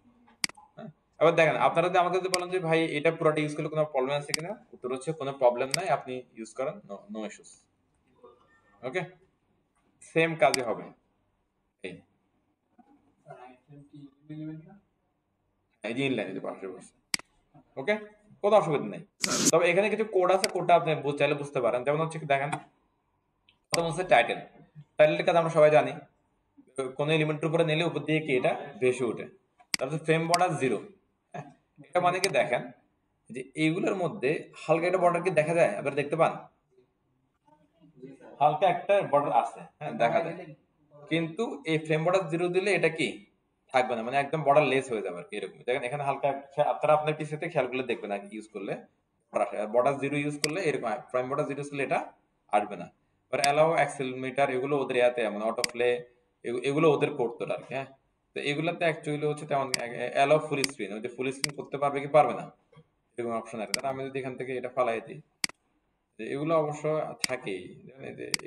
হ্যাঁ, এবার দেখেন আপনারা যদি আমাকে যদি বলেন যে ভাই এটা পুরোটা ইউজ করলে কোনো প্রবলেম আছে কিনা, উত্তর হচ্ছে কোনো প্রবলেম নাই, আপনি ইউজ করেন, নো ইস্যুস। ওকে, সেম কাজই হবে। এই এই যে ইনলাইন যদি পাশে বসে, ওকে কোনো অসুবিধা নেই। তবে এখানে কিছু কোড আছে, কোডটা আপনি চাইলে বুঝতে পারেন। যেমন হচ্ছে কি দেখেন, প্রথম হচ্ছে টাইটেলের কাজ আমরা সবাই জানি, কোন এলিমেন্টের উপরে নিলে উপর দিয়ে কি এটা ভেসে ওঠে। তারপর ফ্রেম বর্ডার 0, এটা মানে কি দেখেন যে এইগুলোর মধ্যে হালকা একটা বর্ডার কি দেখা যায়, আপনারা দেখতে পান হালকা একটা বর্ডার আছে, হ্যাঁ দেখা যায়। কিন্তু এই ফ্রেম বর্ডার 0 দিলে এটা কি থাকবে না, মানে একদম বর্ডার লেস হয়ে যাবে আর কি, এরকম। দেখেন এখানে হালকা আপনারা আপনার পিসিতে খেয়াল করলে দেখবেন আর ইউজ করলে বর্ডার 0 ইউজ করলে এরকম, ফ্রেম বর্ডার 0 করলে এটা আসবে না। এবার অ্যালাউ অ্যাক্সেলমিটার এগুলো ওদের ইয়াতে, মানে অটো প্লে এগুলো ওদের করতো আর কি। হ্যাঁ, তো এগুলাতে অ্যাকচুয়ালি হচ্ছে তেমন অ্যালাউ ফুল স্ক্রিন, ওই যে ফুল স্ক্রিন করতে পারবে কি পারবে না এরকম অপশন আছে। আমি যদি এখান থেকে এটা ফালাই দিই, এগুলো অবশ্য থাকেই।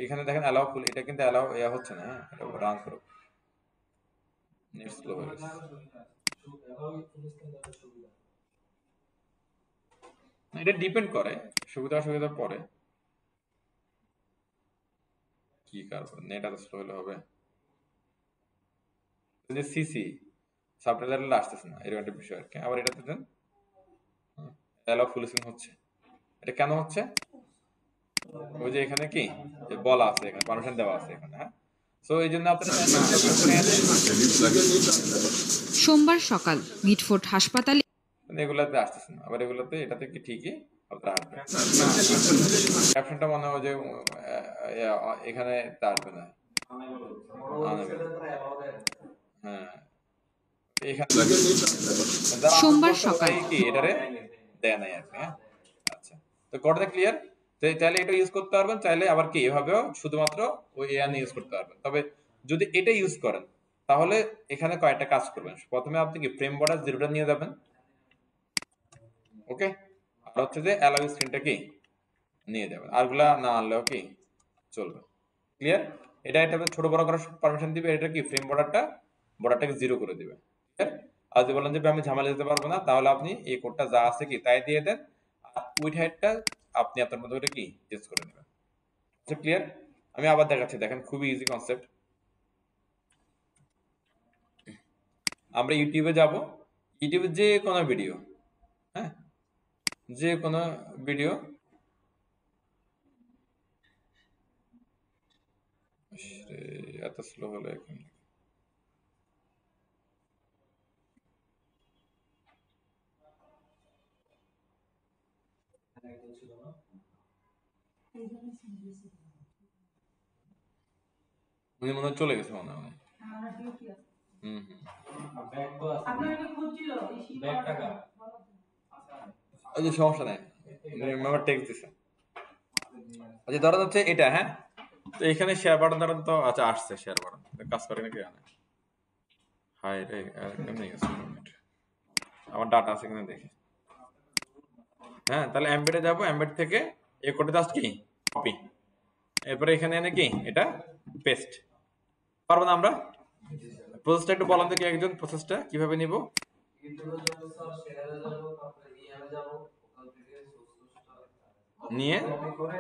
এখানে দেখেন অ্যালাউ ফুল, এটা কিন্তু অ্যালাউ হচ্ছে না। হ্যাঁ, এটা রান করো, নেট স্লো হয়ে গেছে। এটা ডিপেন্ড করে সুবিধা অসুবিধার পরে কি কারণ, নেট এত স্লো হলে হবে। যে সিসি সাবটাইটেল আসতেছে না, এরকম একটা বিষয় আর কি। আবার এটাতে দেন অ্যালাউ ফুল স্ক্রিন হচ্ছে, এটা কেন হচ্ছে? ওই যে এখানে কি বলা আছে, এখানে পারমিশন দেওয়া আছে এখানে। হ্যাঁ, সো এই জন্য আপনারা সোমবার সকাল মিটফোর্ড হাসপাতালে এগুলাতে আসতেছে না, আবার এগুলাতে এটাতে কি ঠিকই আপনারা আসবে। ক্যাপশনটা মনে হয় যে এখানে তা আসবে না, হ্যাঁ এখানে সোমবার সকাল কি এটারে দেয় নাই আর কি। হ্যাঁ, আচ্ছা, তো কোডটা ক্লিয়ার। চাইলে এটা ইউজ করতে পারবেন, চাইলে আবার কি এভাবেও শুধুমাত্র ওই এআন ইউজ করতে পারবেন। তবে যদি এটা ইউজ করেন তাহলে এখানে কয়েকটা কাজ করবেন। প্রথমে আপনি কি ফ্রেম বর্ডার 0টা নিয়ে যাবেন, ওকে, আর হচ্ছে যে অ্যালাউ স্ক্রিনটা কি নিয়ে যাবেন, আরগুলা না আনলেও কি চলবে। ক্লিয়ার? এটা ছোট বড় করার পারমিশন দিবে, এটা কি ফ্রেম বর্ডারটাকে 0 করে দিবে। ক্লিয়ার? আর যদি বলেন যে আমি ঝামেলা দিতে পারবো না, তাহলে আপনি এই কোডটা যা আছে কি তাই দিয়ে দেন, আর উইড হাইটটা আপনি আপনার মতো করে কি চেঞ্জ করে নেবেন। আচ্ছা, ক্লিয়ার? আমি আবার দেখাচ্ছি, দেখেন খুবই ইজি কনসেপ্ট। আমরা ইউটিউবে যাব, ইউটিউবে যে কোনো ভিডিও, হ্যাঁ যে কোনো ভিডিও, এত স্লো হলো এখন। উনি মনে হয় চলে গেছে, মনে হয় হুম হুম ওই যে সমস্যা নাই, মেম্বার টেক্সট দিছে। আচ্ছা ধরেন হচ্ছে এটা, হ্যাঁ, তো এখানে শেয়ার বাটন ধরেন তো, আচ্ছা আসছে শেয়ার বাটন, কাজ করে নাকি জানে। হাই রে, কেমনে গেছে আমার ডাটা আছে কিনা দেখি। হ্যাঁ, তাহলে এমবেডে যাবো, এমবেড থেকে এ কোডে জাস্ট কি কপি, এরপরে এখানে এনে কি এটা পেস্ট। পারবো না আমরা? প্রসেসটা একটু বলেন তো কি একজন, প্রসেসটা কিভাবে নিব? নিয়ে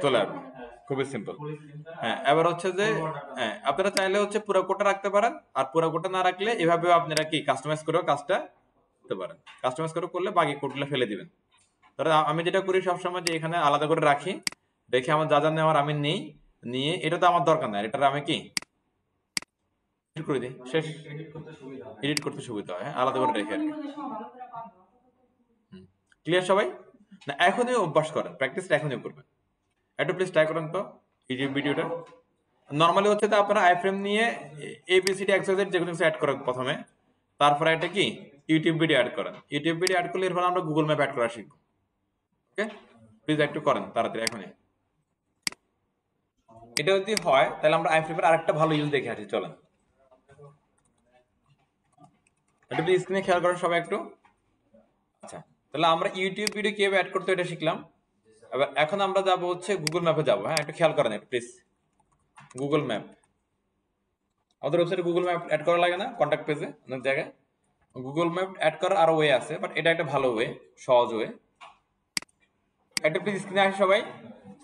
চলে আসবে, খুবই সিম্পল। হ্যাঁ, এবার হচ্ছে যে হ্যাঁ আপনারা চাইলে হচ্ছে পুরো কোডটা রাখতে পারেন, আর পুরো কোডটা না রাখলে এভাবেও আপনারা কি কাস্টমাইজ করেও কাজটা করতে পারেন। কাস্টমাইজ করে করলে বাকি কোডগুলো ফেলে দিবেন। ধরো আমি যেটা করি সবসময় যে এখানে আলাদা করে রাখি, রেখে আমার যা যা নেওয়ার আমি নেই, নিয়ে এটা তো আমার দরকার নাই, এটা আমি কি এডিট করে দিই, শেষ। এডিট করতে সুবিধা হয়, হ্যাঁ, আলাদা করে রেখে আর কি। ক্লিয়ার সবাই? না এখনই অভ্যাস করেন, প্র্যাকটিসটা এখনই করবেন। একটু প্লিজ ট্রাই করেন তো ইউটিউব ভিডিওটা। নরমালি হচ্ছে তো আপনারা আইফ্রেম নিয়ে এবিসিডি এক্সওয়াইজেড যেগুলো কিছু অ্যাড করেন প্রথমে, তারপরে একটা কি ইউটিউব ভিডিও অ্যাড করেন। ইউটিউব ভিডিও অ্যাড করলে এরপর আমরা গুগল ম্যাপ অ্যাড করা শিখবো। ওকে, প্লিজ একটু করেন তাড়াতাড়ি এখনই। এটা যদি হয় তাহলে আমরা আইফ্রেমের আরেকটা ভালো ইউজ দেখে আসি, চলেন। একটু প্লিজ স্ক্রিনে খেয়াল করেন সবাই একটু। আচ্ছা, তাহলে আমরা ইউটিউব ভিডিও কিভাবে অ্যাড করতে এটা শিখলাম। এবার এখন আমরা যাবো হচ্ছে গুগল ম্যাপে যাবো। হ্যাঁ, একটু খেয়াল করেন একটু প্লিজ। গুগল ম্যাপ, আমাদের ওয়েবসাইটে গুগল ম্যাপ অ্যাড করা লাগে না? কন্ট্যাক্ট পেজে অনেক জায়গায় গুগল ম্যাপ অ্যাড করার আরো ওয়ে আছে, বাট এটা একটা ভালো ওয়ে, সহজ ওয়ে। একটা প্লিজ স্ক্রিনে আসে সবাই।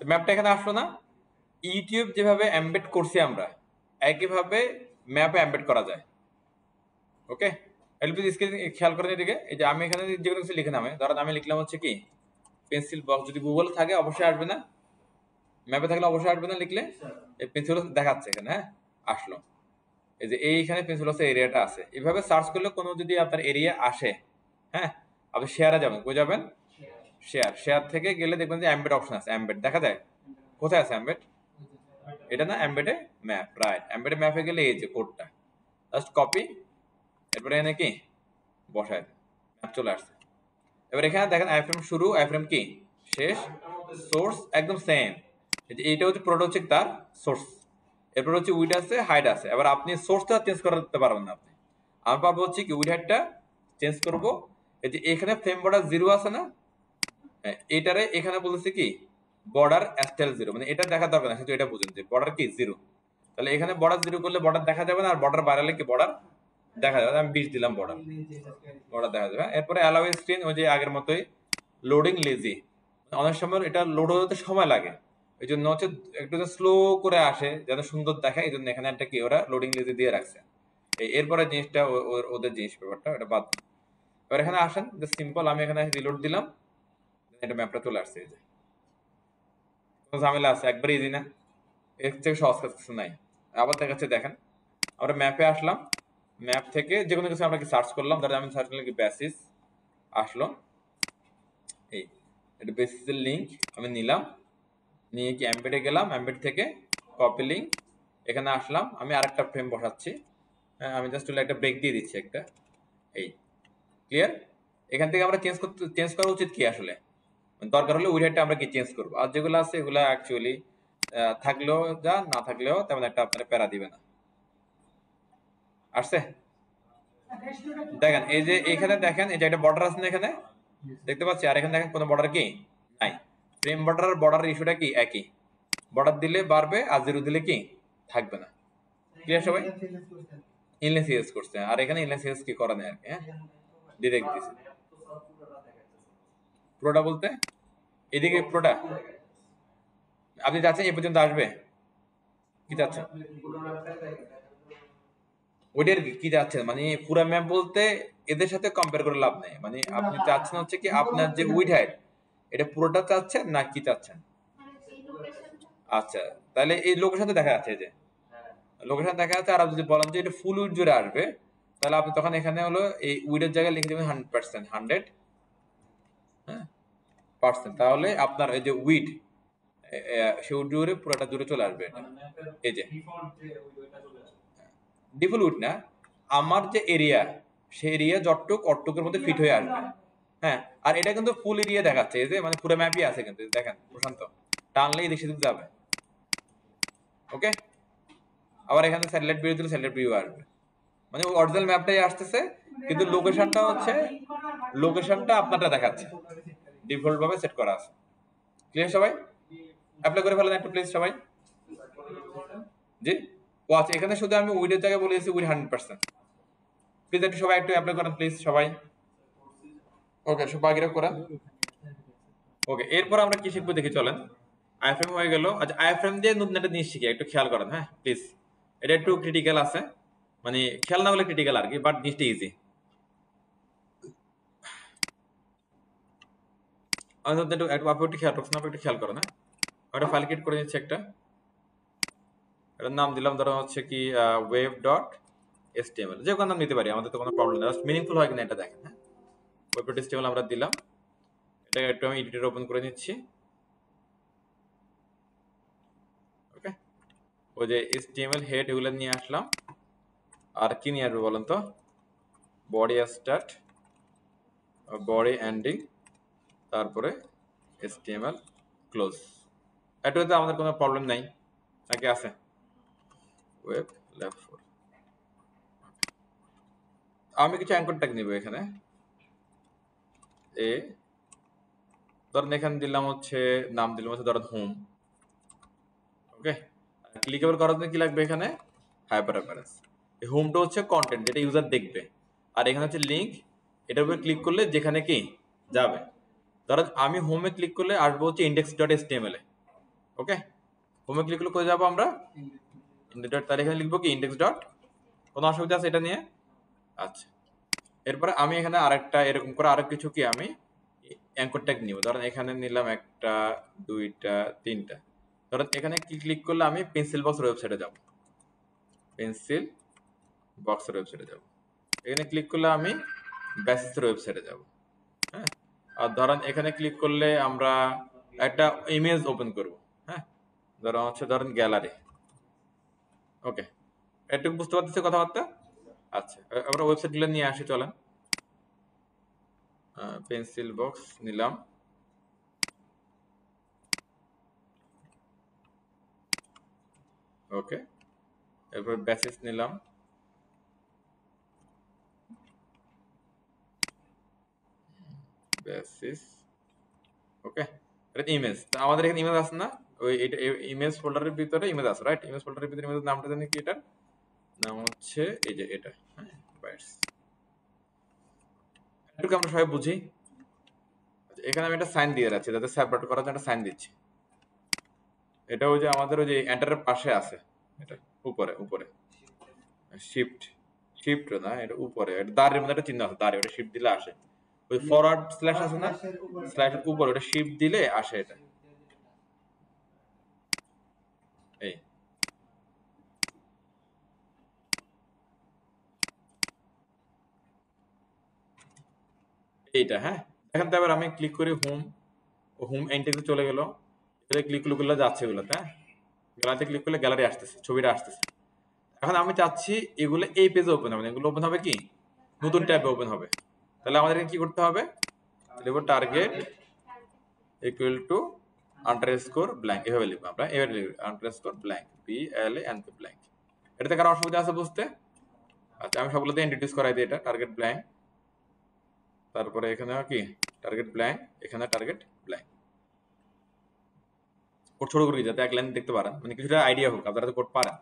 ম্যাপটা এখানে আসলো না? ইউটিউব যেভাবে এমবেড করছি আমরা, একইভাবে ম্যাপে এমবেড করা যায়। ওকে, এটা প্লিজ স্ক্রিনে খেয়াল করেন এদিকে। এই যে আমি এখানে যেগুলো কিছু লিখে নামে, ধরেন আমি লিখলাম হচ্ছে কি পেন্সিল বক্স, যদি গুগল থাকে অবশ্যই আসবে না, ম্যাপে থাকলে অবশ্যই আসবে না লিখলে। এই পেন্সিল দেখাচ্ছে এখানে, হ্যাঁ আসলো। এই যে এইখানে পেন্সিল বক্সের এরিয়াটা আছে, এইভাবে সার্চ করলে কোনো যদি আপনার এরিয়া আসে, হ্যাঁ, আপনি শেয়ারে যাবেন, কই যাবেন? শেয়ার থেকে গেলে দেখবেন যে এমবেড অপশন আছে, এমবেড দেখা যায়। কোথায় আছে এমবেড? এটা না, এমবেডে ম্যাপ, রাইট। এমবেডে ম্যাপে গেলে এই যে কোডটা জাস্ট কপি, এরপরে এনে কি বসায়, ম্যাপ চলে আসছে। এবার এখানে দেখেন আইফ্রেম শুরু, আইফ্রেম কি শেষ, সোর্স একদম সেম। এইটা হচ্ছে প্রোডাক্ট, হচ্ছে তার সোর্স, এরপর হচ্ছে উইড আছে, হাইড আছে। এবার আপনি সোর্সটা চেঞ্জ করতে পারবেন না আপনি। আমি পারবো হচ্ছে কি উইড হাইডটা চেঞ্জ করবো। এই যে এখানে ফ্রেম বর্ডার 0 আছে না, এটারে এখানে বলতেছে কি বর্ডার স্টাইল 0, মানে এটা দেখা দরকার না, শুধু এটা বুঝুন যে বর্ডার কি 0। তাহলে এখানে বর্ডার 0 করলে বর্ডার দেখা যাবে না, আর বর্ডার বাড়ালে কি বর্ডার দেখা যাবে। আমি 20 দিলাম, বর্ডার দেখা যাবে। এরপরে অ্যালাউ স্ক্রিন, ওই যে আগের মতোই লোডিং লেজি, অনেক সময় এটা লোড হতে সময় লাগে, এই জন্য হচ্ছে একটু স্লো করে আসে যেন সুন্দর দেখায়, এই জন্য এখানে একটা কি ওরা লোডিং লেজি দিয়ে রাখছে। এরপরে জিনিসটা ওদের জিনিস ব্যাপারটা এটা বাদ। এবার এখানে আসেন, সিম্পল আমি এখানে রিলোড দিলাম, এটা ম্যাপটা চলে আসছে। এই যে কোনো ঝামেলা আছে? একবার ইজি না, এর থেকে সহজ কাজ কিছু নাই। আবার দেখাচ্ছে, দেখেন আমরা ম্যাপে আসলাম, ম্যাপ থেকে যে কোনো কিছু আমরা কি সার্চ করলাম, ধরো আমি সার্চ করলাম কি বেসিস, আসলো এই, এটা বেসিসের লিঙ্ক আমি নিলাম, নিয়ে কি এমবেডে গেলাম, এমবেড থেকে কপি লিঙ্ক, এখানে আসলাম, আমি আরেকটা ফ্রেম বসাচ্ছি। আমি জাস্ট একটা ব্রেক দিয়ে দিচ্ছি একটা, এই ক্লিয়ার। এখান থেকে আমরা চেঞ্জ করা উচিত কি আসলে, দরকার হলে উইডহাইটটা আমরা কি চেঞ্জ করবো, আর যেগুলো আছে এগুলো অ্যাকচুয়ালি থাকলেও যা, না থাকলেও তেমন একটা আপনার প্যারা দিবে না। আসছে? দেখেন এই যে এখানে দেখেন এই যে একটা বর্ডার আছে না এখানে দেখতে পাচ্ছি, আর এখানে দেখেন কোনো বর্ডার কি নাই। ফ্রেম বর্ডার আর বর্ডার ইস্যুটা কি একই, বর্ডার দিলে বাড়বে আর 0 দিলে কি থাকবে না। ক্লিয়ার সবাই? ইনলেস ইউজ করছে, আর এখানে ইনলেস ইউজ কি করা নেই আর কি। হ্যাঁ, ডিরেক্ট দিছে পুরোটা বলতে, এদিকে পুরোটা আপনি চাচ্ছেন এই পর্যন্ত আসবে, কি চাচ্ছেন ওইটার কি চাচ্ছেন, মানে পুরো ম্যাপ বলতে এদের সাথে কম্পেয়ার করে লাভ নেই, মানে আপনি চাচ্ছেন হচ্ছে কি আপনার যে উইড হাইট এটা পুরোটা চাচ্ছেন না কি চাচ্ছেন? আচ্ছা, তাহলে এই লোকেশনটা দেখা যাচ্ছে, এই যে লোকেশন দেখা যাচ্ছে। আর আপনি যদি বলেন যে এটা ফুল উইড জুড়ে আসবে, তাহলে আপনি তখন এখানে হলো এই উইডের জায়গায় লিখে দেবেন 100%, 100%, তাহলে আপনার এই যে উইড সে উইড জুড়ে পুরোটা জুড়ে চলে আসবে এটা। এই যে ডিফল্ট উইড না, আমার যে এরিয়া সেই এরিয়া যতটুক অতটুকের মধ্যে ফিট হয়ে আসবে। হ্যাঁ, আর এটা কিন্তু ফুল এরিয়া দেখাচ্ছে, এই যে মানে পুরো ম্যাপই আছে কিন্তু দেখেন প্রশান্ত, টানলেই দেশে দিক যাবে। ওকে, আবার এখানে স্যাটেলাইট ভিউ দিলে স্যাটেলাইট ভিউ আসবে, মানে অরিজিনাল ম্যাপটাই আসতেছে, কিন্তু লোকেশনটা আপনারটা দেখাচ্ছে, ডিফল্ট ভাবে সেট করা আছে। ক্লিয়ার সবাই? অ্যাপ্লাই করে ফেলেন একটু প্লিজ সবাই। জি, ওয়াচ এখানে শুধু আমি উইডের জায়গায় বলে দিয়েছি উইড 100%। প্লিজ একটু সবাই একটু অ্যাপ্লাই করেন প্লিজ সবাই। ওকে, সব বাকিরা করেন। ওকে, এরপর আমরা কি শিখবো দেখি চলেন। আইফ্রেম হয়ে গেল। আচ্ছা, আইফ্রেম দিয়ে নতুন একটা জিনিস শিখি, একটু খেয়াল করেন। হ্যাঁ প্লিজ, এটা একটু ক্রিটিক্যাল আছে, মানে খেয়াল না হলে ক্রিটিক্যাল আর কি, বাট জিনিসটা ইজি। আমি একটু খেয়াল রাখছেন, একটু খেয়াল করেন। হ্যাঁ, একটা ফাইল ক্রিয়েট করে নিচ্ছি একটা, এটার নাম দিলাম ধরো হচ্ছে কি ওয়েব ডট এসটিএমএল, যে কোনো নাম নিতে পারি, আমাদের তো কোনো প্রবলেম নেই, মিনিংফুল হয় কিনা এটা দেখেন। হ্যাঁ, ওয়েব ডট এসটিএমএল আমরা দিলাম, এটা একটু আমি এডিটর ওপেন করে নিচ্ছি। ওকে, ওই যে এসটিএমএল হেড এগুলো নিয়ে আসলাম, আর কি নিয়ে আসবো বলেন তো? বডি স্টার্ট, বডি এন্ডিং, তারপরে এসটিএমএল ক্লোজ। এটাতে আমাদের কোনো প্রবলেম নাই নাকি আছে? ওয়েব লেফট 4, আমি কিছু অ্যাঙ্কর ট্যাগ নিব এখানে। এ ধরেন এখানে দিলাম হচ্ছে, নাম দিলাম হচ্ছে ধরেন হোম। ওকে, ক্লিকেবল করার জন্য কি লাগবে এখানে? Hyper reference. এই হোমটা হচ্ছে কন্টেন্ট যেটা ইউজার দেখবে, আর এখানে হচ্ছে লিংক, এটার উপরে ক্লিক করলে যেখানে কি যাবে। ধরেন আমি হোমে ক্লিক করলে আসবো হচ্ছে index.html এ। ওকে, হোমে ক্লিক করলে কোথায় যাবো আমরা? তার এখানে লিখবো কি ইন্ডেক্স ডট, কোনো অসুবিধা আছে এটা নিয়ে? আচ্ছা, এরপরে আমি এখানে আরেকটা এরকম করে আরো কিছু কি আমি অ্যাঙ্কর ট্যাগ নিব। ধরেন এখানে নিলাম একটা, দুইটা, তিনটা। ধরেন এখানে কি ক্লিক করলে আমি পেন্সিল বক্সের ওয়েবসাইটে যাব, পেন্সিল বক্সের ওয়েবসাইটে যাব। এখানে ক্লিক করলে আমি বেসিসের ওয়েবসাইটে যাব। হ্যাঁ, আর ধরেন এখানে ক্লিক করলে আমরা একটা ইমেজ ওপেন করব। হ্যাঁ, ধরেন গ্যালারি। ওকে, এটুকু বুঝতে পারতেছি কথাবার্তা? আচ্ছা, আমরা ওয়েবসাইটগুলো নিয়ে আসি চলেন। পেন্সিল বক্স নিলাম, ওকে, এরপর বেসিস নিলাম, বেসিস। ওকে, এটা ইমেজ, আমাদের এখানে ইমেজ আছে না? ওই এটা ইমেজ ফোল্ডারের ভিতরে ইমেজ আছে, রাইট? ইমেজ ফোল্ডারের ভিতরে ইমেজের নামটা জানি কি? এটার নাম হচ্ছে এই যে এটা। হ্যাঁ, বাইটস। এটুকু আমরা সবাই বুঝি। এখানে আমি একটা সাইন দিয়ে রাখছি, যাতে সেপারেট করার জন্য একটা সাইন দিচ্ছি। এটা ওই যে আমাদের ওই যে এন্টারের পাশে আছে, এটা উপরে উপরে শিফট না, এটা উপরে, এটা দাঁড়ের মধ্যে একটা চিহ্ন আছে, দাঁড়ে, ওটা শিফট দিলে আসে। ওই ফরওয়ার্ড স্ল্যাশ আছে না, স্ল্যাশের উপরে ওটা শিফট দিলে আসে এটা। এই এইটা। হ্যাঁ, এখন তো এবার আমি ক্লিক করি হোম, হোম এন্ট্রিতে চলে গেল, এটা ক্লিক করলে যাচ্ছে এগুলোতে। হ্যাঁ, গ্যালারিতে ক্লিক করলে গ্যালারি আসতেছে, ছবিটা আসতেছে। এখন আমি চাচ্ছি এগুলো এই পেজে ওপেন হবে না, এগুলো ওপেন হবে কি নতুন ট্যাবে ওপেন হবে। তাহলে আমাদের কি করতে হবে? লিখব target equal to underscore blank, এভাবে লিখবো আমরা, এভাবে লিখবো আন্ডারস্কোর ব্ল্যাঙ্ক, BLANK ব্ল্যাঙ্ক। এটাতে কারো অসুবিধা আছে বুঝতে? আচ্ছা, আমি সবগুলোতে ইন্ট্রোডিউস করাই দিই এটা, টার্গেট ব্ল্যাঙ্ক, তারপরে এখানে কি টার্গেট ব্ল্যাঙ্ক, এখানে টার্গেট ব্ল্যাঙ্ক। কোড ছোট করে যাতে এক লাইন দেখতে পারেন, মানে কিছুটা আইডিয়া হোক, আপনারা তো কোড পারেন।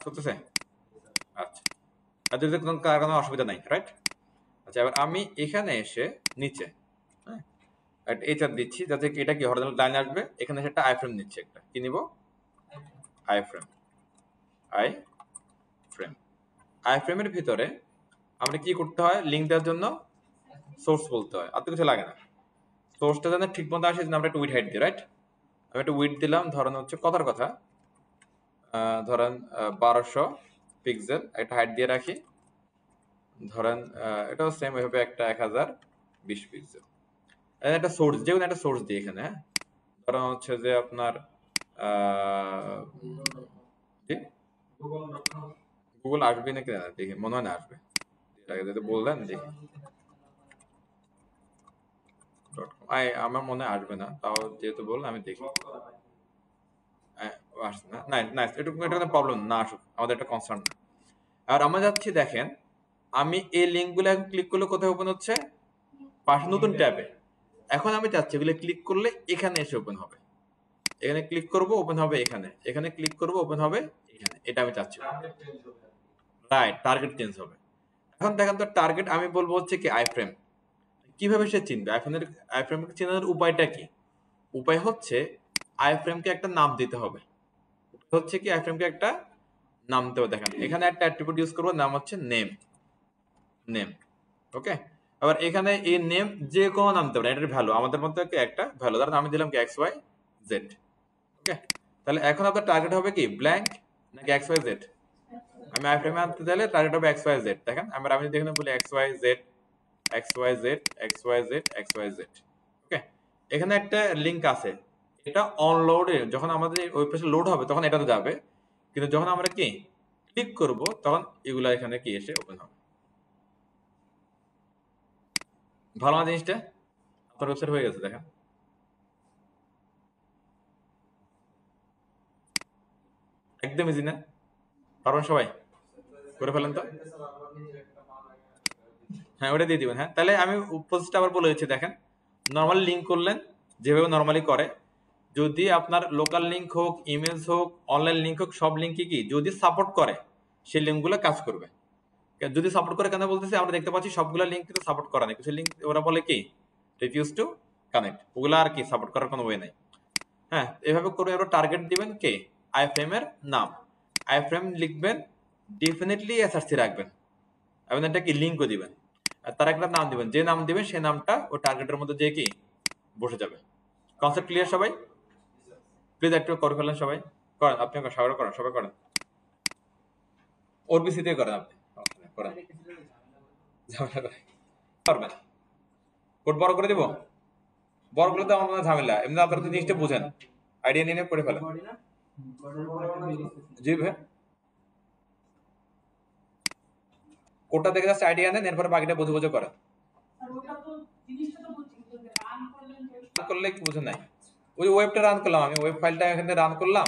করতেছে? আচ্ছা, আর যদি কোনো অসুবিধা নাই, রাইট? আচ্ছা, এবার আমি এখানে এসে নিচে হ্যাঁ একটা এইচআর দিচ্ছি, যাতে এটা কি হরিজন্টাল লাইন আসবে। এখানে এসে একটা আইফ্রেম নিচ্ছে, একটা কি নিব? আইফ্রেম। আইফ্রেমের ভিতরে আমরা কি করতে হয়? লিঙ্ক দেওয়ার জন্য সোর্স বলতে হয়, আর তো কিছু লাগে না। সোর্সটা যেন ঠিক মতো আসে, আমরা একটা উইড হাইট দিই, রাইট? আমি একটা উইড দিলাম, ধরেন হচ্ছে কথার কথা ধরেন 1200 পিক্সেল, একটা হাইট দিয়ে রাখি। ধরেন এটাও সেম এভাবে একটা 1020 পিক্সেল। একটা সোর্স, যে কোনো একটা সোর্স দিই এখানে। হ্যাঁ, ধরেন হচ্ছে যে আপনার গুগল আসবে নাকি না দেখি, মনে হয় না আসবে, যদি বললেন দেখি। আমার মনে হয় আসবে না, তাও যেহেতু বললাম আমি দেখি। আসছে না, না এটা প্রবলেম না আসুক, আমাদের একটা কনসার্ন। আর আমরা যাচ্ছি, দেখেন আমি এই লিঙ্কগুলো ক্লিক করলে কোথায় ওপেন হচ্ছে? পাশে নতুন ট্যাবে। এখন আমি চাচ্ছি এগুলো ক্লিক করলে এখানে এসে ওপেন হবে, এখানে ক্লিক করব ওপেন হবে এখানে, এখানে ক্লিক করব ওপেন হবে এখানে, এটা আমি চাচ্ছি। রাইট, টার্গেট চেঞ্জ হবে। এখন দেখেন তো টার্গেট আমি বলবো হচ্ছে কি আইফ্রেম। কিভাবে সে চিনবে? আইফ্রেমকে চেনার উপায়টা কি? উপায় হচ্ছে আইফ্রেমকে একটা নাম দিতে হবে। হচ্ছে কি আইফ্রেমকে একটা নাম দিতে হবে। দেখেন এখানে একটা অ্যাট্রিবিউট ইউজ করব, নাম হচ্ছে নেম। ওকে, আবার এখানে এই নেম যে কোনো নাম দিতে পারে, এটার ভ্যালু আমাদের মধ্যে একটা ভ্যালু, ধরেন আমি দিলাম কি XY Z। ওকে, তাহলে এখন আপনার টার্গেট হবে কি ব্ল্যাঙ্ক নাকি XY Z? আমি আইফ্রেমে আনতে চাইলে টার্গেট হবে XY Z। দেখেন আমি যদি এখানে বলি XY Z XY Z XY Z XY Z। ওকে, এখানে একটা লিংক আছে, এটা অনলোডে যখন আমাদের ওয়েব পেজে লোড হবে তখন এটাতে যাবে, কিন্তু যখন আমরা কি ক্লিক করব তখন এগুলা এখানে কি এসে ওপেন হবে। ভালো না জিনিসটা? আপনার ওয়েবসাইট হয়ে গেছে, দেখেন একদম ইজি না? পারবেন সবাই? করে ফেলেন তো। হ্যাঁ, ওটা দিয়ে দিবেন। হ্যাঁ, তাহলে আমি প্রসেসটা আবার বলে দিচ্ছি। দেখেন নর্মালি লিঙ্ক করলেন যেভাবে নর্মালি করে, যদি আপনার লোকাল লিঙ্ক হোক, ইমেজ হোক, অনলাইন লিঙ্ক হোক, সব লিঙ্কই কি যদি সাপোর্ট করে সেই লিঙ্কগুলো কাজ করবে। যদি সাপোর্ট করে কেন বলতেছি, আমরা দেখতে পাচ্ছি সবগুলো লিঙ্ক কিন্তু সাপোর্ট করা নেই, কিছু লিঙ্ক ওরা বলে কি রিফিউজ টু কানেক্ট, ওগুলো আর কি সাপোর্ট করার কোনো ওয়ে নাই। হ্যাঁ, এভাবে করে এবার টার্গেট দিবেন কে আইফ্রেম এর নাম, আইফ্রেম লিখবেন, ডেফিনেটলি এসআরসি রাখবেন এবং এটা কি লিঙ্কও দিবেন, আর তার একটা নাম দিবেন, যে নাম দিবেন সেই নামটা ওই টার্গেটের মধ্যে যে কি বসে যাবে। কনসেপ্ট ক্লিয়ার সবাই? প্লিজ একটু করে ফেলেন সবাই, করেন আপনি, সবাই করেন, সবাই করেন, ওরবিসি দিয়ে করেন আপনি, করেন ঝামেলা করে পারবেন। কোড বড় করে দিব, বড় করলে তো আমার মনে ঝামেলা, এমনি আপনারা তো জিনিসটা বুঝেন, আইডিয়া নিয়ে করে ফেলেন। জি ভাই, কোডটা দেখে যাচ্ছে আইডিয়া নেন, এরপরে বাকিটা বুঝে বুঝে করেন। করলে কি বুঝেন নাই? ওই ওয়েবটা রান করলাম আমি, ওয়েব ফাইলটা এখানে রান করলাম,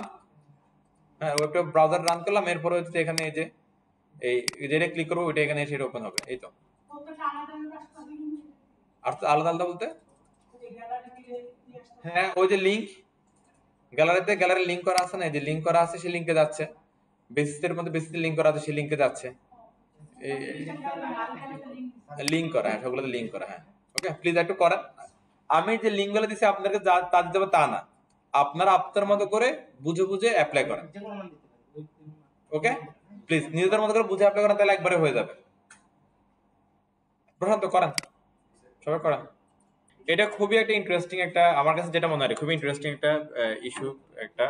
হ্যাঁ ওয়েবটা ব্রাউজার রান করলাম, এরপরে হচ্ছে এখানে এই যে যেটা ক্লিক করবো ওইটা এখানে এসে ওপেন হবে। এই তো, আর আলাদা আলাদা বলতে হ্যাঁ ওই যে লিংক গ্যালারিতে গ্যালারি লিংক করা আছে না, যে লিংক করা আছে সেই লিংকে যাচ্ছে, বেসিসের মধ্যে বেসিসের লিংক করা আছে সেই লিংকে যাচ্ছে, লিংক করা, হ্যাঁ সবগুলোতে লিংক করা। হ্যাঁ ওকে, প্লিজ একটু করেন। আমি যে লিংকগুলো দিছি আপনাদেরকে তা দিতে হবে তা না, আপনারা আপনার মতো করে বুঝে বুঝে অ্যাপ্লাই করেন। ওকে, প্লিজ নিজেদের মতো করে বুঝে অ্যাপ্লাই করেন, তাহলে একবারে হয়ে যাবে। প্রশান্ত করেন, সবাই করেন। এটা খুবই একটা ইন্টারেস্টিং একটা, আমার কাছে যেটা মনে হয় খুবই ইন্টারেস্টিং একটা ইস্যু একটা,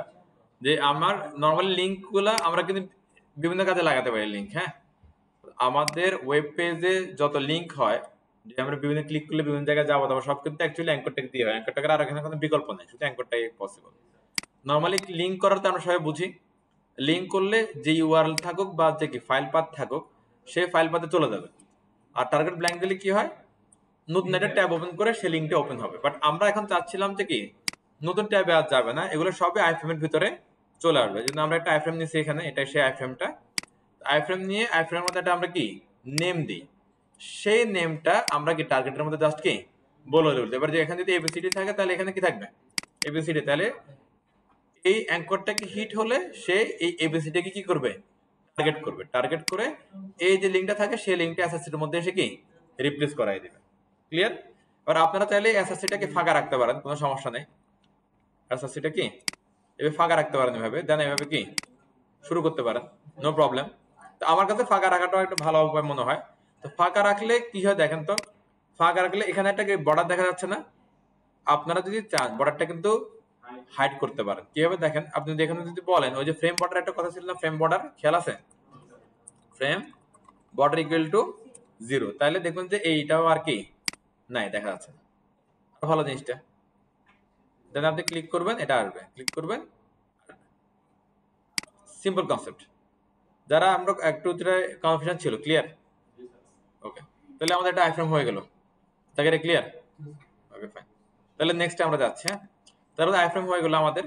যে আমার নর্মালি লিঙ্কগুলা আমরা কিন্তু বিভিন্ন কাজে লাগাতে পারি লিঙ্ক। হ্যাঁ, আমাদের ওয়েব পেজে যত লিঙ্ক হয়, যে আমরা বিভিন্ন ক্লিক করলে বিভিন্ন জায়গায় যাবো, তবে সব কিন্তু অ্যাকচুয়ালি অ্যাঙ্করটাকে দিয়ে হয়, অ্যাঙ্করটাকে আর এখানে কোনো বিকল্প নেই, শুধু অ্যাঙ্করটাই পসিবল। নর্মালি লিঙ্ক করার তো আমরা সবাই বুঝি, লিঙ্ক করলে যে ইউআরএল থাকুক বা যে কি ফাইল পাথ থাকুক সেই ফাইল পাথে চলে যাবে, আর টার্গেট ব্ল্যাঙ্ক দিলে কি হয়, নতুন একটা ট্যাব ওপেন করে সেই লিঙ্কটা ওপেন হবে। বাট আমরা এখন চাচ্ছিলাম যে কি নতুন ট্যাবে আর যাবে না, এগুলো সবই আইফ্রেম এর ভিতরে চলে আসবে। যদি আমরা একটা আইফ্রেম নিয়েছি এখানে, এটা সেই আইফ্রেমটা, আইফ্রেম নিয়ে আইফ্রেমের মধ্যে একটা আমরা কি নেম দিই, সেই নেমটা আমরা কি টার্গেটের মধ্যে জাস্ট কি বলে দেবো। এবার যে এখানে যদি এবিসিডি থাকে তাহলে এখানে কি থাকবে এবিসিডি, তাহলে এই অ্যাঙ্করটাকে হিট হলে সে এই এবিসিডিকে কি করবে টার্গেট করবে, টার্গেট করে এই যে লিঙ্কটা থাকে সেই লিঙ্কটা এসএসসির মধ্যে এসে কি রিপ্লেস করাই দিবে। ক্লিয়ার? এবার আপনারা চাইলে এসএসসিটাকে ফাঁকা রাখতে পারেন, কোনো সমস্যা নেই, এসএসসিটা কি এভাবে ফাঁকা রাখতে পারেন, এভাবে দেন, এভাবে কি শুরু করতে পারেন, নো প্রবলেম। তো আমার কাছে ফাঁকা রাখাটাও একটা ভালো উপায় মনে হয়। তো ফাঁকা রাখলে কি হয় দেখেন তো, ফাঁকা রাখলে এখানে একটা বর্ডার দেখা যাচ্ছে না, আপনারা যদি চান বর্ডারটা কিন্তু হাইড করতে পারেন। কিভাবে দেখেন, আপনি যদি এখানে যদি বলেন ওই যে ফ্রেম বর্ডার একটা কথা ছিল না, ফ্রেম বর্ডার খেয়াল আছে, ফ্রেম বর্ডার ইকুয়াল টু 0, তাহলে দেখুন যে এইটাও আর কি নাই, দেখা যাচ্ছে না। ভালো জিনিসটা, দেন আপনি ক্লিক করবেন, এটা আসবে, ক্লিক করবেন সিম্পল কনসেপ্ট। যারা আমরা একটু কনফিউশন ছিল, ক্লিয়ার? ওকে, তাহলে আমাদের একটা আইফ্রেম হয়ে গেল, তাকে এটা ক্লিয়ার? ওকে ফাইন, তাহলে নেক্সট আমরা যাচ্ছি। হ্যাঁ, তারপরে আইফ্রেম হয়ে গেল আমাদের।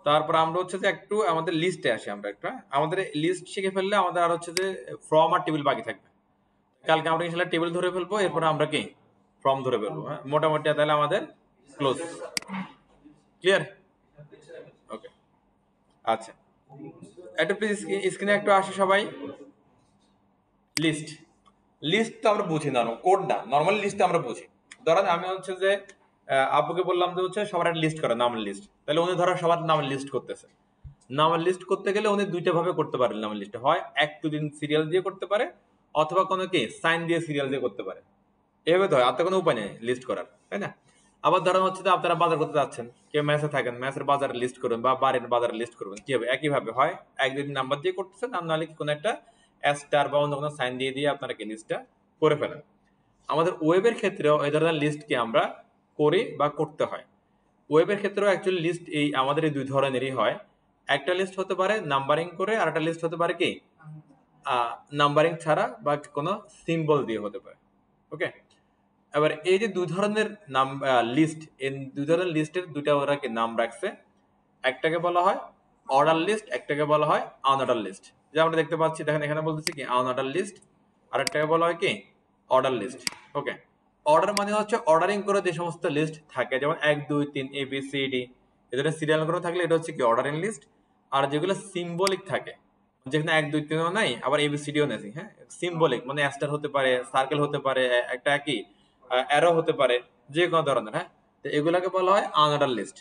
তারপর আমরা হচ্ছে যে একটু আমাদের লিস্টে আসি। আমরা একটা আমাদের লিস্ট শিখে ফেললে আমাদের আর হচ্ছে যে ফ্রম আর টেবিল বাকি থাকবে। কালকে আমরা ইনশাআল্লাহ টেবিল ধরে ফেলবো, এরপর আমরা কি ফ্রম ধরে ফেলবো। হ্যাঁ, মোটামুটি তাহলে আমাদের ক্লোজ, ক্লিয়ার? ওকে, আচ্ছা, একটু প্লিজ স্ক্রিনে একটু আসে সবাই। লিস্ট, লিস্ট তো আমরা বুঝি না, কোড না, নর্মালি লিস্ট আমরা বুঝি। ধরেন আমি হচ্ছে যে আব্বুকে বললাম যে হচ্ছে সবার একটা লিস্ট করে, নামের লিস্ট। তাহলে উনি ধরো সবার নামের লিস্ট করতেছে। নামের লিস্ট করতে গেলে উনি দুইটা ভাবে করতে পারেন নামের লিস্ট, হয় 1 2 3 সিরিয়াল দিয়ে করতে পারে, অথবা কোনো কি সাইন দিয়ে সিরিয়াল দিয়ে করতে পারে। এভাবে তো হয়, আর তো কোনো উপায় নেই লিস্ট করার, তাই না? আবার ধরেন হচ্ছে যে আপনারা বাজার করতে যাচ্ছেন, কেউ মেসে থাকেন, মেসের বাজারের লিস্ট করবেন বা বাড়ির বাজারের লিস্ট করবেন, কি হবে? একইভাবে হয় 1 2 3 নাম্বার দিয়ে করতেছেন, আর নাহলে কি কোনো একটা স্টার বা অন্য কোনো সাইন দিয়ে দিয়ে আপনারা কি লিস্টটা করে ফেলেন। আমাদের ওয়েবের ক্ষেত্রেও এই ধরনের লিস্ট কি আমরা করি বা করতে হয়। ওয়েবের ক্ষেত্রেও অ্যাকচুয়ালি লিস্ট এই আমাদের এই দুই ধরনেরই হয়। একটা লিস্ট হতে পারে নাম্বারিং করে, আর একটা লিস্ট হতে পারে কি নাম্বারিং ছাড়া বা কোনো সিম্বল দিয়ে হতে পারে। ওকে, এবার এই যে দুই ধরনের নাম লিস্ট, এই দুই ধরনের লিস্টের দুইটা ওরা কি নাম রাখছে। একটাকে বলা হয় অর্ডার লিস্ট, একটাকে বলা হয় আনঅর্ডার লিস্ট। যে আমরা দেখতে পাচ্ছি, দেখেন এখানে বলতেছি কি আনঅর্ডার লিস্ট, আর একটাকে বলা হয় কি অর্ডার লিস্ট। ওকে, অর্ডার মানে হচ্ছে অর্ডারিং করে যে সমস্ত লিস্ট থাকে, যেমন 1 2 3 ABCD এদের সিরিয়াল করে থাকলে এটা হচ্ছে কি অর্ডারিং লিস্ট। আর যেগুলো সিম্বলিক থাকে, যেখানে 1 2 3 ও নাই আবার ABCD ও নেই, হ্যাঁ, সিম্বলিক মানে স্টার হতে পারে, সার্কেল হতে পারে, একটা কি অ্যারো হতে পারে, যে কোনো ধরনের। হ্যাঁ, তো এগুলাকে বলা হয় আনঅর্ডার লিস্ট,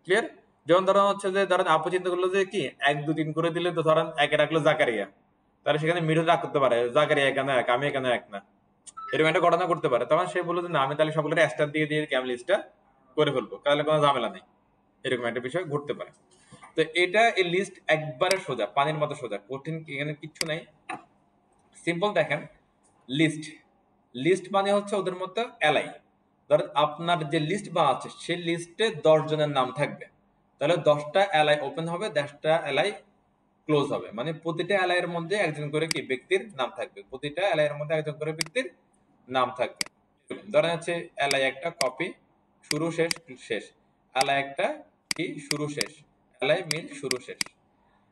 ক্লিয়ার? যেমন ধরেন হচ্ছে যে ধরেন আপু চিন্তা করলো যে কি 1 2 3 করে দিলে, তো ধরেন একে রাখলো জাকারিয়া, তাহলে সেখানে মিডল রাখ করতে পারে জাকারিয়া কেন এক, আমি কেন এক না, এরকম একটা ঘটনা করতে পারে। তখন সে বললো যে না, আমি তাহলে সকলের স্টার দিয়ে দিয়ে ক্যাম লিস্টটা করে ফেলবো, তাহলে কোনো ঝামেলা নেই, এরকম একটা বিষয় ঘটতে পারে। তো এটা এই লিস্ট একবারে সোজা, পানির মতো সোজা, কঠিন এখানে কিচ্ছু নাই, সিম্পল। দেখেন লিস্ট, লিস্ট মানে হচ্ছে ওদের মতো এলাই। ধরেন আপনার যে লিস্ট বানাচ্ছে সেই লিস্টে 10 জনের নাম থাকবে, তাহলে 10টা এলাই ওপেন হবে, 10টা এলাই ক্লোজ হবে, মানে প্রতিটা এলাইয়ের মধ্যে একজন করে কি ব্যক্তির নাম থাকবে, প্রতিটা এলাইয়ের মধ্যে একজন করে ব্যক্তির নাম থাকবে। ধরেন হচ্ছে এলাই একটা কপি, শুরু শেষ শেষ, এলাই একটা কি শুরু শেষ, এলাই মিল শুরু শেষ।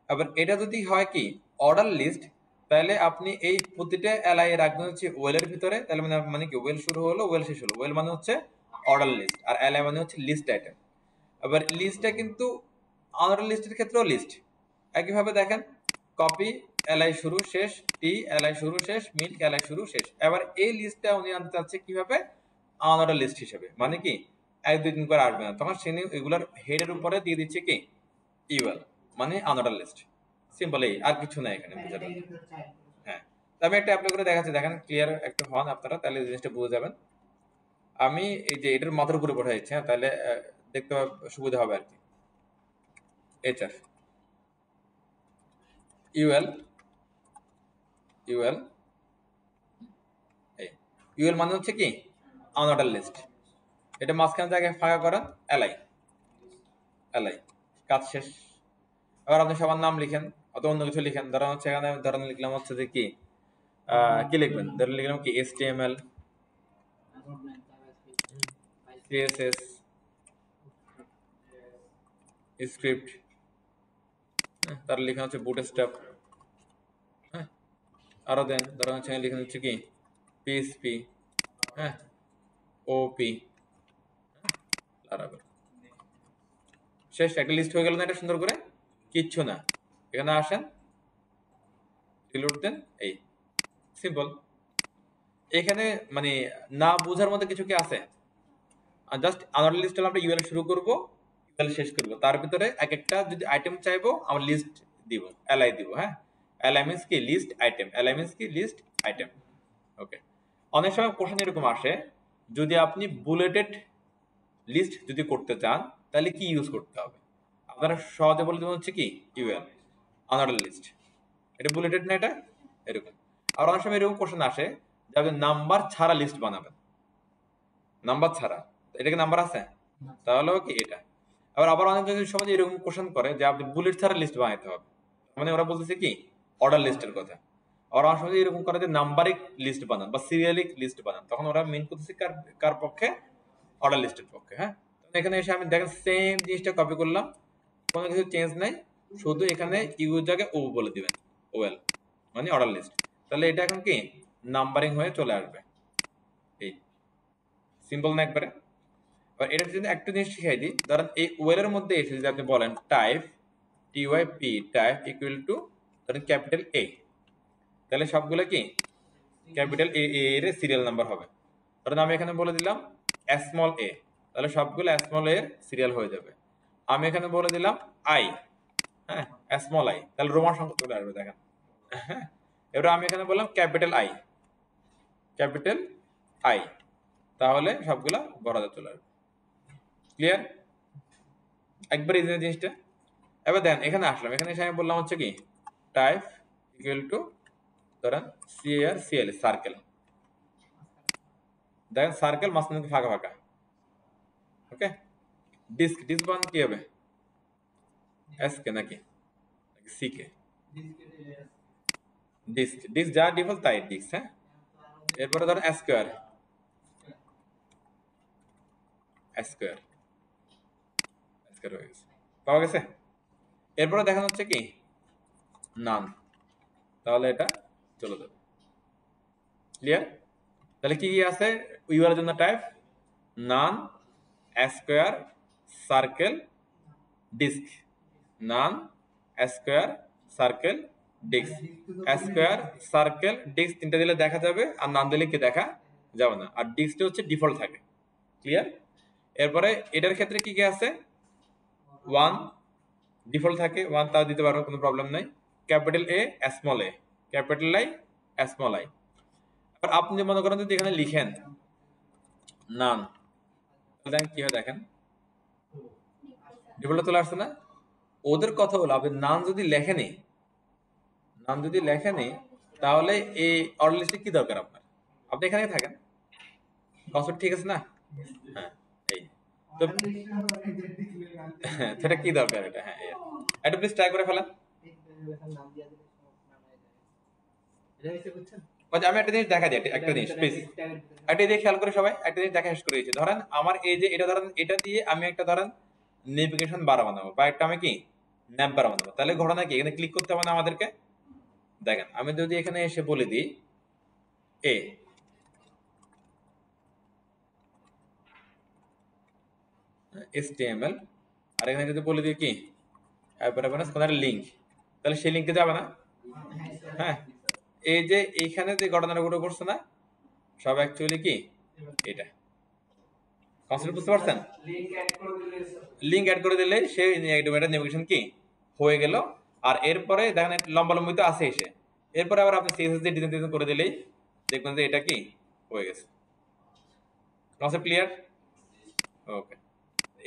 আবার এটা যদি হয় কি অর্ডার লিস্ট, তাহলে আপনি এই প্রতিটা এলাই রাখবেন হচ্ছে ওয়েলের ভিতরে, তাহলে মানে কি ওয়েল শুরু হলো ওয়েল শেষ হলো, ওয়েল মানে হচ্ছে অর্ডার লিস্ট, আর এলাই মানে হচ্ছে লিস্ট আইটেম। আবার লিস্টটা কিন্তু অর্ডার লিস্টের ক্ষেত্রেও লিস্ট একইভাবে। দেখেন কপি এলাই শুরু শেষ, টি এলাই শুরু শেষ, মিল্ক এলাই শুরু শেষ। এবার এই লিস্টটা উনি আনতে চাচ্ছে কিভাবে আনঅর্ডার লিস্ট হিসেবে, মানে কি 1 2 3 করে আসবে না, তখন সে এগুলার হেডের উপরে দিয়ে দিচ্ছে কি ইউএল, মানে আনঅর্ডার লিস্ট। সিম্পল, এই আর কিছু নাই এখানে বুঝার। হ্যাঁ, আমি একটা অ্যাপ্লাই করে দেখাচ্ছি, দেখেন ক্লিয়ার একটু হন আপনারা, তাহলে জিনিসটা বুঝে যাবেন। আমি এই যে এটার মাথার উপরে বসাইছি, হ্যাঁ, তাহলে দেখতে সুবিধা হবে আর কি। এইচআর ইউএল, ইউএল এই ইউএল মানে হচ্ছে কি আনঅর্ডার লিস্ট। এটা মাঝখানে জায়গায় ফাঁকা করা এলাই, এলাই কাজ শেষ। এবার আপনি সবার নাম লিখেন অথবা অন্য কিছু লিখেন। ধরেন হচ্ছে এখানে ধরেন লিখলাম হচ্ছে যে কি কি লিখবেন, ধরেন লিখলাম কি HTML, CSS, স্ক্রিপ্ট, তার লিখা হচ্ছে বুটস্ট্র্যাপ। হ্যাঁ, আরো দেন, ধরেন হচ্ছে লিখেন হচ্ছে কি PHP, হ্যাঁ, OP, লারাভেল। শেষ, একটা লিস্ট হয়ে গেল না এটা সুন্দর করে? কিচ্ছু না, এখানে আসেন রিলোড দেন, এই সিম্পল। এখানে মানে না বোঝার মধ্যে কিছু কি আছে? জাস্ট আনঅর্ডার লিস্ট হলে আমরা ইউএল শুরু করব, ইউএল শেষ করব, তার ভিতরে এক একটা যদি আইটেম চাইবো আমরা লিস্ট দিব, এলআই দিব। হ্যাঁ, এলআই মিন্স কি লিস্ট আইটেম, এলআই মিন্স কি লিস্ট আইটেম। ওকে, অনেক সময় কোশ্চেন এরকম আসে, যদি আপনি বুলেটেড লিস্ট যদি করতে চান তাহলে কি ইউজ করতে হবে? আপনারা সহজে বলে দেবেন হচ্ছে কি ইউএল, আনঅর্ডার লিস্ট। এটা বুলেটেড না এটা, এরকম। আর অনেক সময় এরকম কোশ্চেন আসে যে আপনি নাম্বার ছাড়া লিস্ট বানাবেন, নাম্বার ছাড়া, এটা কি নাম্বার আছে? তাহলেও কি এটা। আবার অনেক সময় এরকম কোশ্চেন করে যে আপনি বুলেট ছাড়া লিস্ট বানাইতে হবে, মানে ওরা বলতেছে কি অর্ডার লিস্টের কথা। আর আমার সময় এরকম করে যে নাম্বারিক লিস্ট বানান বা সিরিয়ালিক লিস্ট বানান, তখন ওরা মিন করতেছে কার কার পক্ষে, অর্ডার লিস্টের পক্ষে। হ্যাঁ, এখানে এসে আমি দেখেন সেম জিনিসটা কপি করলাম, কোনো কিছু চেঞ্জ নাই, শুধু এখানে ইউ জায়গায় ও বলে দিবেন, ওয়েল মানে অর্ডার লিস্ট। তাহলে এটা এখন কি নাম্বারিং হয়ে চলে আসবে। এই সিম্পল না একবারে। এবার এটা যদি একটু জিনিস শিখাই দিই, ধরেন এই ওয়েলের মধ্যে এসে যদি আপনি বলেন টাইপ টিওয়াইপি টাইপ ইকুয়াল টু ধরেন ক্যাপিটাল এ, তাহলে সবগুলো কি ক্যাপিটাল এ এর সিরিয়াল নাম্বার হবে। ধরেন আমি এখানে বলে দিলাম স্মল এ, তাহলে সবগুলো স্মল এর সিরিয়াল হয়ে যাবে। আমি এখানে বলে দিলাম আই, হ্যাঁ স্মল আই, তাহলে রোমান সংখ্যা চলে আসবে দেখেন। হ্যাঁ, এবার আমি এখানে বললাম ক্যাপিটাল আই, ক্যাপিটাল আই, তাহলে সবগুলা বড়দের চলে আসবে। ক্লিয়ার? একবার এই জিনিসটা। এবার দেন এখানে আসলাম, এখানে এসে আমি বললাম হচ্ছে কি টাইপ ইকুয়াল টু ধরেন সিআর সিএল সার্কেল, দেখেন সার্কেল মাঝখানে ফাঁকা ফাঁকা। ওকে, ডিস্ক ডিস্ক বান কি হবে, এস কে নাকি সি কে, ডিস্ক ডিস্ক যা ডিফল্ট তাই ডিস্ক। হ্যাঁ, এরপরে ধরেন স্কোয়ার স্কোয়ার স্কোয়ার হয়ে গেছে, পাওয়া গেছে। এরপরে দেখানো হচ্ছে কি নান, তাহলে এটা চলে যাবে। ক্লিয়ার? তাহলে কি কি আছে ইউআর জন্য type none square circle disc, none square circle disc, square circle disc তিনটা দিলে দেখা যাবে, আর নান দিলে কি দেখা যাবে না, আর ডিস্কটা হচ্ছে ডিফল্ট থাকে। ক্লিয়ার? এরপরে এটার ক্ষেত্রে কি কি আছে, ওয়ান ডিফল্ট থাকে, ওয়ান তাও দিতে পারো, কোনো প্রবলেম নাই। Capital A small A, capital I small I. আর আপনি যে মনে করেন যদি এখানে লিখেন নান, কি হয় দেখেন ডিফল্ট চলে আসছে না। ওদের কথা হলো আপনি নান যদি লেখেনি, নাম যদি লেখেনি, তাহলে এই অর্ডার লিস্টে কি দরকার আপনার, আপনি এখানে থাকেন, কনসেপ্ট ঠিক আছে না? হ্যাঁ, এই তো হ্যাঁ, সেটা কি দরকার এটা। হ্যাঁ, এটা প্লিজ ট্রাই করে ফেলেন। আমি একটা জিনিস দেখা দিই, একটা জিনিস প্লিজ, একটা দিয়ে খেয়াল করে সবাই একটা জিনিস দেখা শেষ করে দিয়েছি। ধরেন আমার এই যে এটা, ধরেন এটা দিয়ে আমি একটা ধরেন নেভিগেশন বার বানাবো বা একটা আমি কি ন্যাপ বার বানাবো, তাহলে ঘটনা কি এখানে ক্লিক করতে হবে না আমাদেরকে। দেখেন আমি যদি এখানে এসে বলে দিই এ, HTML, আর এখানে যদি বলে দিই কি কোন লিঙ্ক, তাহলে সেই লিঙ্কে যাবে না। হ্যাঁ, এই যে এইখানে যে ঘটনাগুলো করছে না, সব অ্যাকচুয়ালি কি এটা কনসেপ্ট বুঝতে পারছেন? লিঙ্ক অ্যাড করে দিলে সেই নেভিগেশন কি হয়ে গেল। আর এরপরে দেখেন লম্বা লম্বি তো আছে এসে, এরপরে আবার আপনি CSS দিয়ে ডিজাইন করে দিলেই দেখবেন যে এটা কি হয়ে গেছে। Concept clear? ওকে,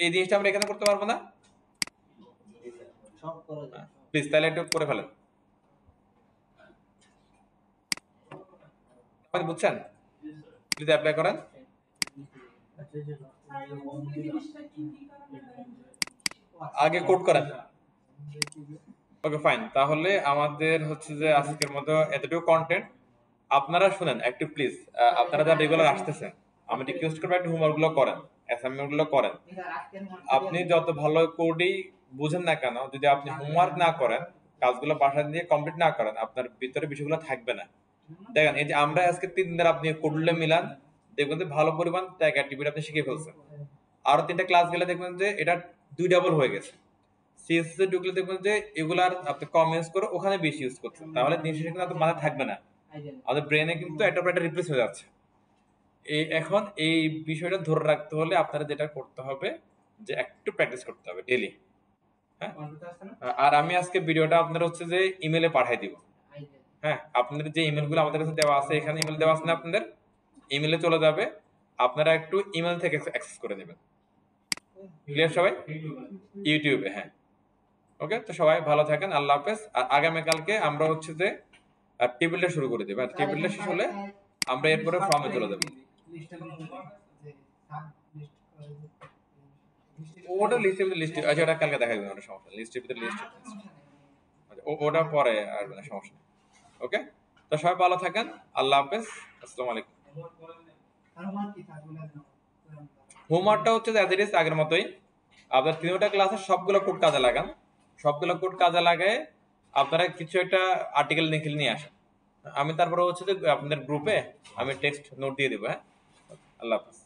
এই জিনিসটা আমরা এখানে করতে পারবো না প্লিজ, তাহলে একটু করে ফেলেন, বুঝছেন? প্লিজ অ্যাপ্লাই করেন। আগে কোড করেন। ওকে ফাইন, তাহলে আমাদের হচ্ছে যে আজকের মতো এতটুকু কন্টেন্ট। আপনারা শুনেন একটু প্লিজ, আপনারা যারা রেগুলার আসতেছেন আমি রিকোয়েস্ট করবো একটু হোমওয়ার্ক গুলো করেন, অ্যাসাইনমেন্ট গুলো করেন। আপনি যত ভালো কোডই বুঝেন না কেন, যদি আপনি হোমওয়ার্ক না করেন, কাজগুলো বাসায় দিয়ে কমপ্লিট না করেন, আপনার ভিতরে বিষয়গুলো থাকবে না। দেখেন এই যে আমরা আজকে 3 দিন আপনি কোডগুলো মিলান, দেখবেন যে ভালো পরিমাণ ট্যাগ অ্যাক্টিভিটি আপনি শিখে ফেলছেন। আরো 3টা ক্লাস গেলে দেখবেন যে এটা 2 ডাবল হয়ে গেছে। CSS এ ঢুকলে দেখবেন যে এগুলার আপনি কম ইউজ করে ওখানে বেশি ইউজ করছেন, তাহলে জিনিসটা কিন্তু আপনার মাথায় থাকবে না, আমাদের ব্রেনে কিন্তু একটা পর একটা রিপ্লেস হয়ে যাচ্ছে। এখন এই বিষয়টা ধরে রাখতে হলে আপনারা যেটা করতে হবে যে একটু প্র্যাকটিস করতে হবে ডেইলি। হ্যাঁ, আর আমি আজকে ভিডিওটা আপনার হচ্ছে যে ইমেলে পাঠিয়ে দিব। হ্যাঁ, আপনাদের যে ইমেলগুলো আমাদের কাছে দেওয়া আছে, এখানে ইমেল দেওয়া আছে না, আপনাদের ইমেলে চলে যাবে, আপনারা একটু ইমেল থেকে অ্যাক্সেস করে নেবেন। ক্লিয়ার সবাই? ইউটিউবে। হ্যাঁ, ওকে, তো সবাই ভালো থাকেন, আল্লাহ হাফেজ। আর আগামীকালকে আমরা হচ্ছে যে টেবিলটা শুরু করে দেব, আর টেবিলটা শেষ হলে আমরা এরপরে ফর্মে চলে যাব। ওটা লিস্টের ভিতরে লিস্ট, আচ্ছা ওটা কালকে দেখা যাবে, ওটা সমস্যা লিস্টের ভিতরে লিস্ট। ওটা পরে আসবে না, সমস্যা নেই। ওকে, তো সবাই ভালো থাকেন, আল্লাহ হাফেজ, আসসালামু আলাইকুম। হোমওয়ার্কটা হচ্ছে অ্যাজ ইট ইজ আগের মতোই, আপনার 3টা ক্লাসে সবগুলো কোড কাজে লাগান, সবগুলো কোড কাজে লাগায় আপনারা কিছু একটা আর্টিকেল লিখে নিয়ে আসেন। আমি তারপরে হচ্ছে যে আপনাদের গ্রুপে আমি টেক্সট নোট দিয়ে দেবো। হ্যাঁ, আল্লাহ হাফেজ।